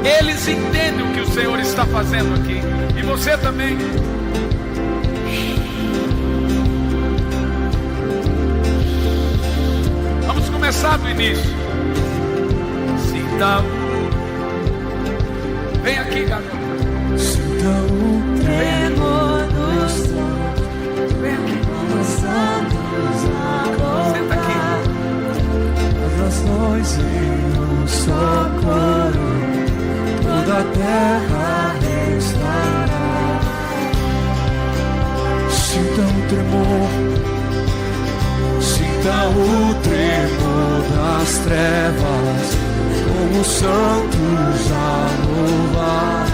Eles entendem o que o Senhor está fazendo aqui. E você também. Vamos começar do início. Sinta. Vem aqui, garoto. Sinta o Tremor do céu, Vem aqui. santos Senta aqui. as nações em um só coro, toda a terra restará. Sinta o tremor, sinta o tremor das trevas, como santos a louvar.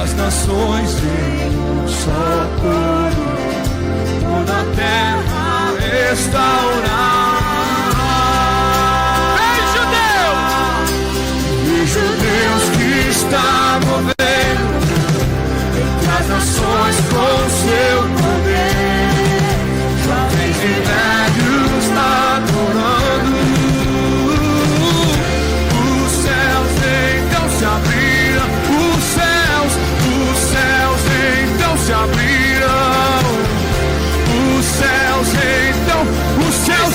As nações em um só coro, toda a terra restaurar. Vejo Deus que está movendo entre as nações com seu poder. Jovens e velhos adorando. Os céus então se abriram. Os céus então se abriram. Os céus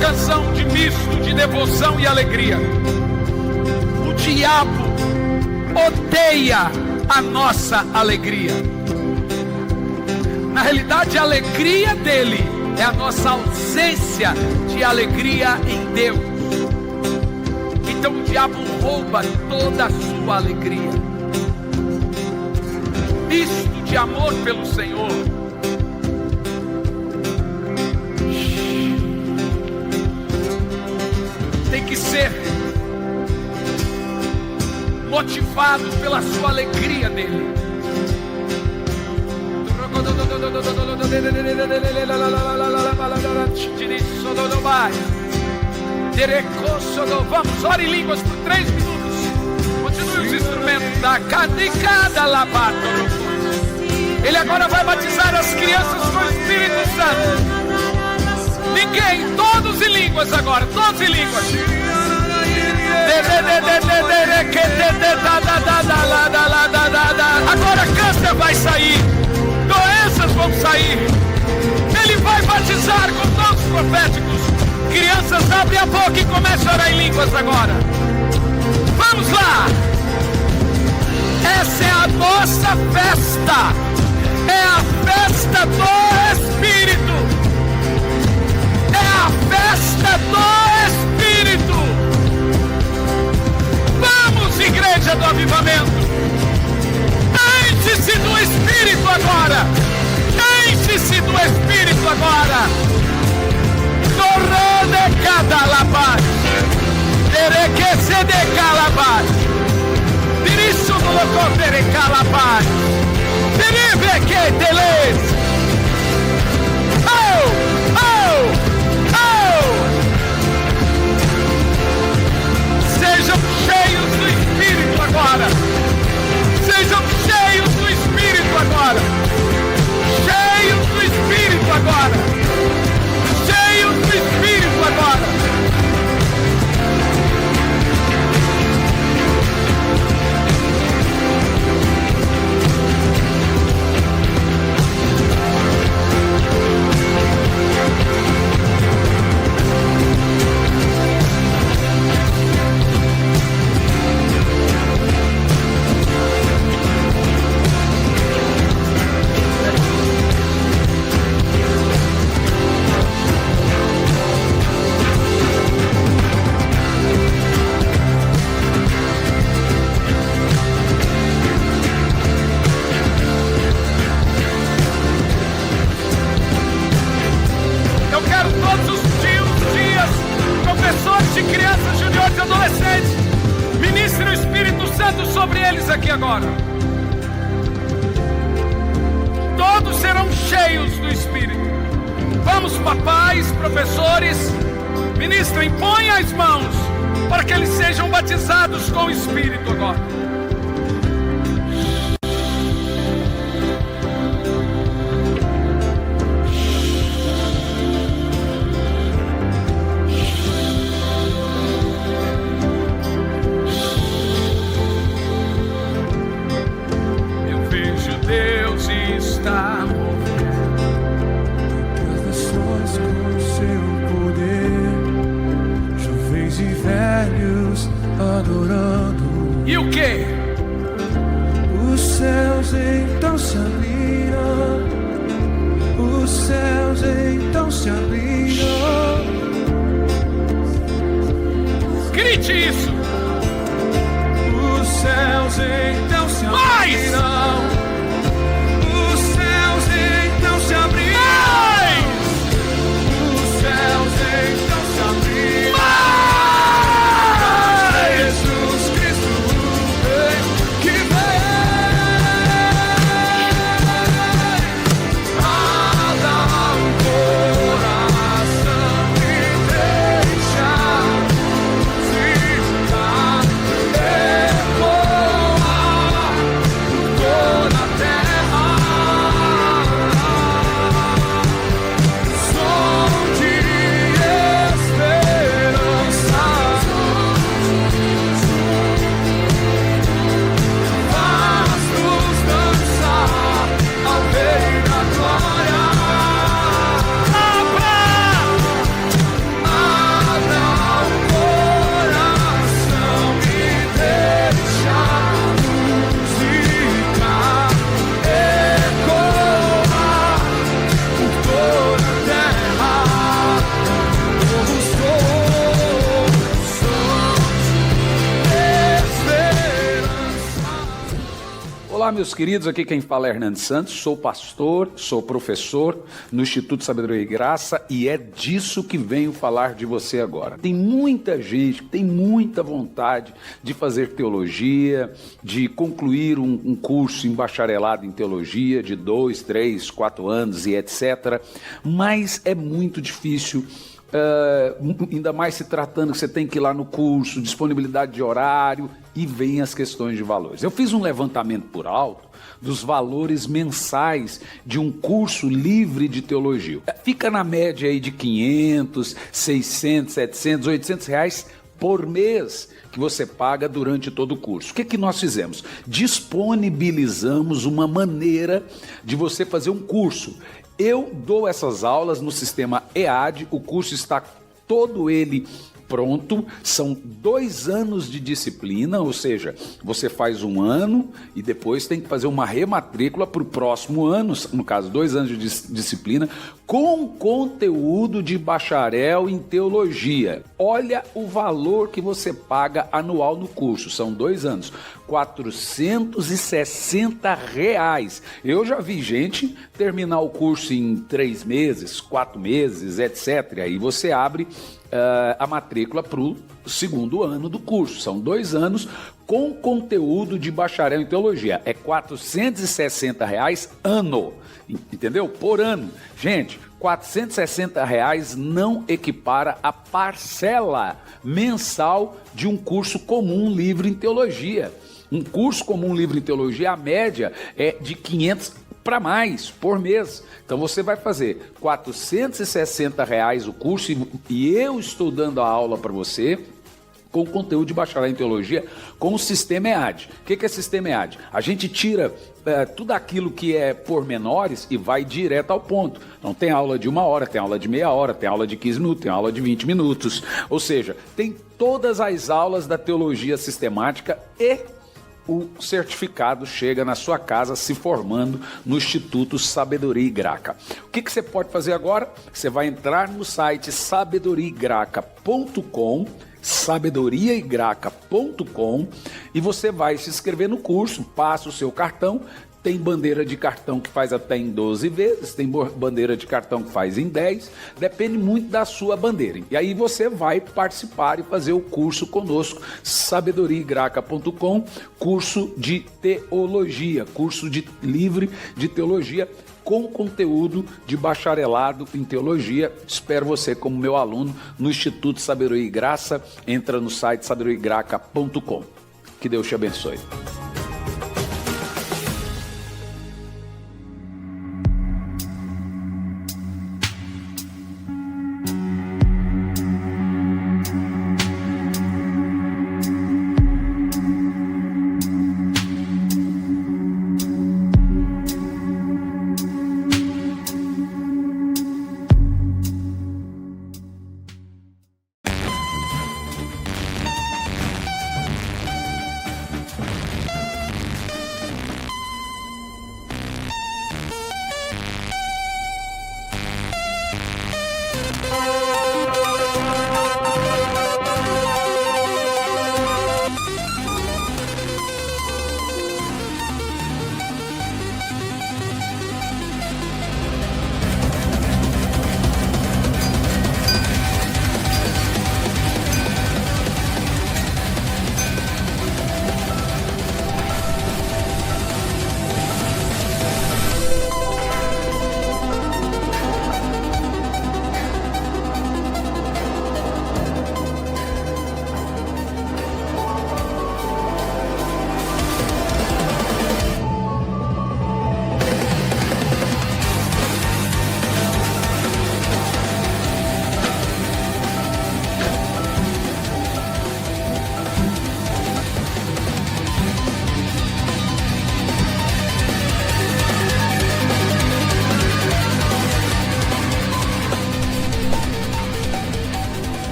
canção de misto de devoção e alegria. O diabo odeia a nossa alegria. Na realidade, a alegria dele é a nossa ausência de alegria em Deus. Então o diabo rouba toda a sua alegria. Misto de amor pelo Senhor. Tem que ser motivado pela sua alegria nele. Vamos, ore em línguas por 3 minutos. Continue os instrumentos da cadicada labato. Ele agora vai batizar as crianças com o Espírito Santo. Ninguém, todos em línguas agora, todos em línguas. Agora câncer vai sair, doenças vão sair. Ele vai batizar com dons proféticos. Crianças, abrem a boca e comecem a orar em línguas agora. Vamos lá. Essa é a nossa festa. É a festa do Espírito. É a festa do Espírito. Vamos, igreja do avivamento. Enche-se do Espírito agora. Enche-se do Espírito agora. Torre de cada lapaz. Terequece de calabaz. Dirisso no locote de calabaz. Derive que teles. Oh, oh, oh. Sejam cheios do Espírito agora. Sejam cheios do Espírito agora. Cheios do Espírito agora. Cheios do Espírito agora. Aqui agora, todos serão cheios do Espírito. Vamos, papais, professores, ministrem, impõem as mãos para que eles sejam batizados com o Espírito agora. E o que? Os céus então se abriram. Os céus então se abriram. Grite isso. Os céus então se abriram. Os céus então se abriram. Os céus então se abriram. Oh Olá, meus queridos, aqui quem fala é Hernando Santos, sou pastor, sou professor no Instituto Sabedoria e Graça e é disso que venho falar de você agora. Tem muita gente que tem muita vontade de fazer teologia, de concluir um curso em bacharelado em teologia de 2, 3, 4 anos e etc., mas é muito difícil. Ainda mais se tratando que você tem que ir lá no curso, disponibilidade de horário e vem as questões de valores. Eu fiz um levantamento por alto dos valores mensais de um curso livre de teologia. Fica na média aí de 500, 600, 700, 800 reais por mês que você paga durante todo o curso. O que nós fizemos? Disponibilizamos uma maneira de você fazer um curso. Eu dou essas aulas no sistema EAD, o curso está todo ele pronto, são 2 anos de disciplina, ou seja, você faz 1 ano e depois tem que fazer uma rematrícula para o próximo ano, no caso 2 anos de disciplina, com conteúdo de bacharel em teologia. Olha o valor que você paga anual no curso, são 2 anos, R$460. Eu já vi gente terminar o curso em 3 meses, 4 meses, etc. Aí você abre a matrícula para o 2º ano do curso. São 2 anos com conteúdo de bacharel em teologia. É R$460 ano, entendeu? Por ano. Gente, R$460 não equipara a parcela mensal de um curso comum livre em teologia. Um curso comum livre em teologia, a média é de 500 para mais por mês. Então você vai fazer R$460 o curso e eu estou dando a aula para você com conteúdo de bacharel em teologia com o sistema EAD. O que é sistema EAD? A gente tira tudo aquilo que é pormenores e vai direto ao ponto. Não tem aula de 1 hora, tem aula de meia hora, tem aula de 15 minutos, tem aula de 20 minutos. Ou seja, tem todas as aulas da teologia sistemática e o certificado chega na sua casa se formando no Instituto Sabedoria e Graça. O que você pode fazer agora? Você vai entrar no site sabedoriaigraca.com, sabedoriaigraca.com, e você vai se inscrever no curso, passa o seu cartão. Tem bandeira de cartão que faz até em 12 vezes, tem bandeira de cartão que faz em 10, depende muito da sua bandeira. E aí você vai participar e fazer o curso conosco, sabedoriaigraca.com, curso de teologia, curso livre de teologia, com conteúdo de bacharelado em teologia. Espero você como meu aluno no Instituto Sabedoria e Graça. Entra no site sabedoriaigraca.com. Que Deus te abençoe.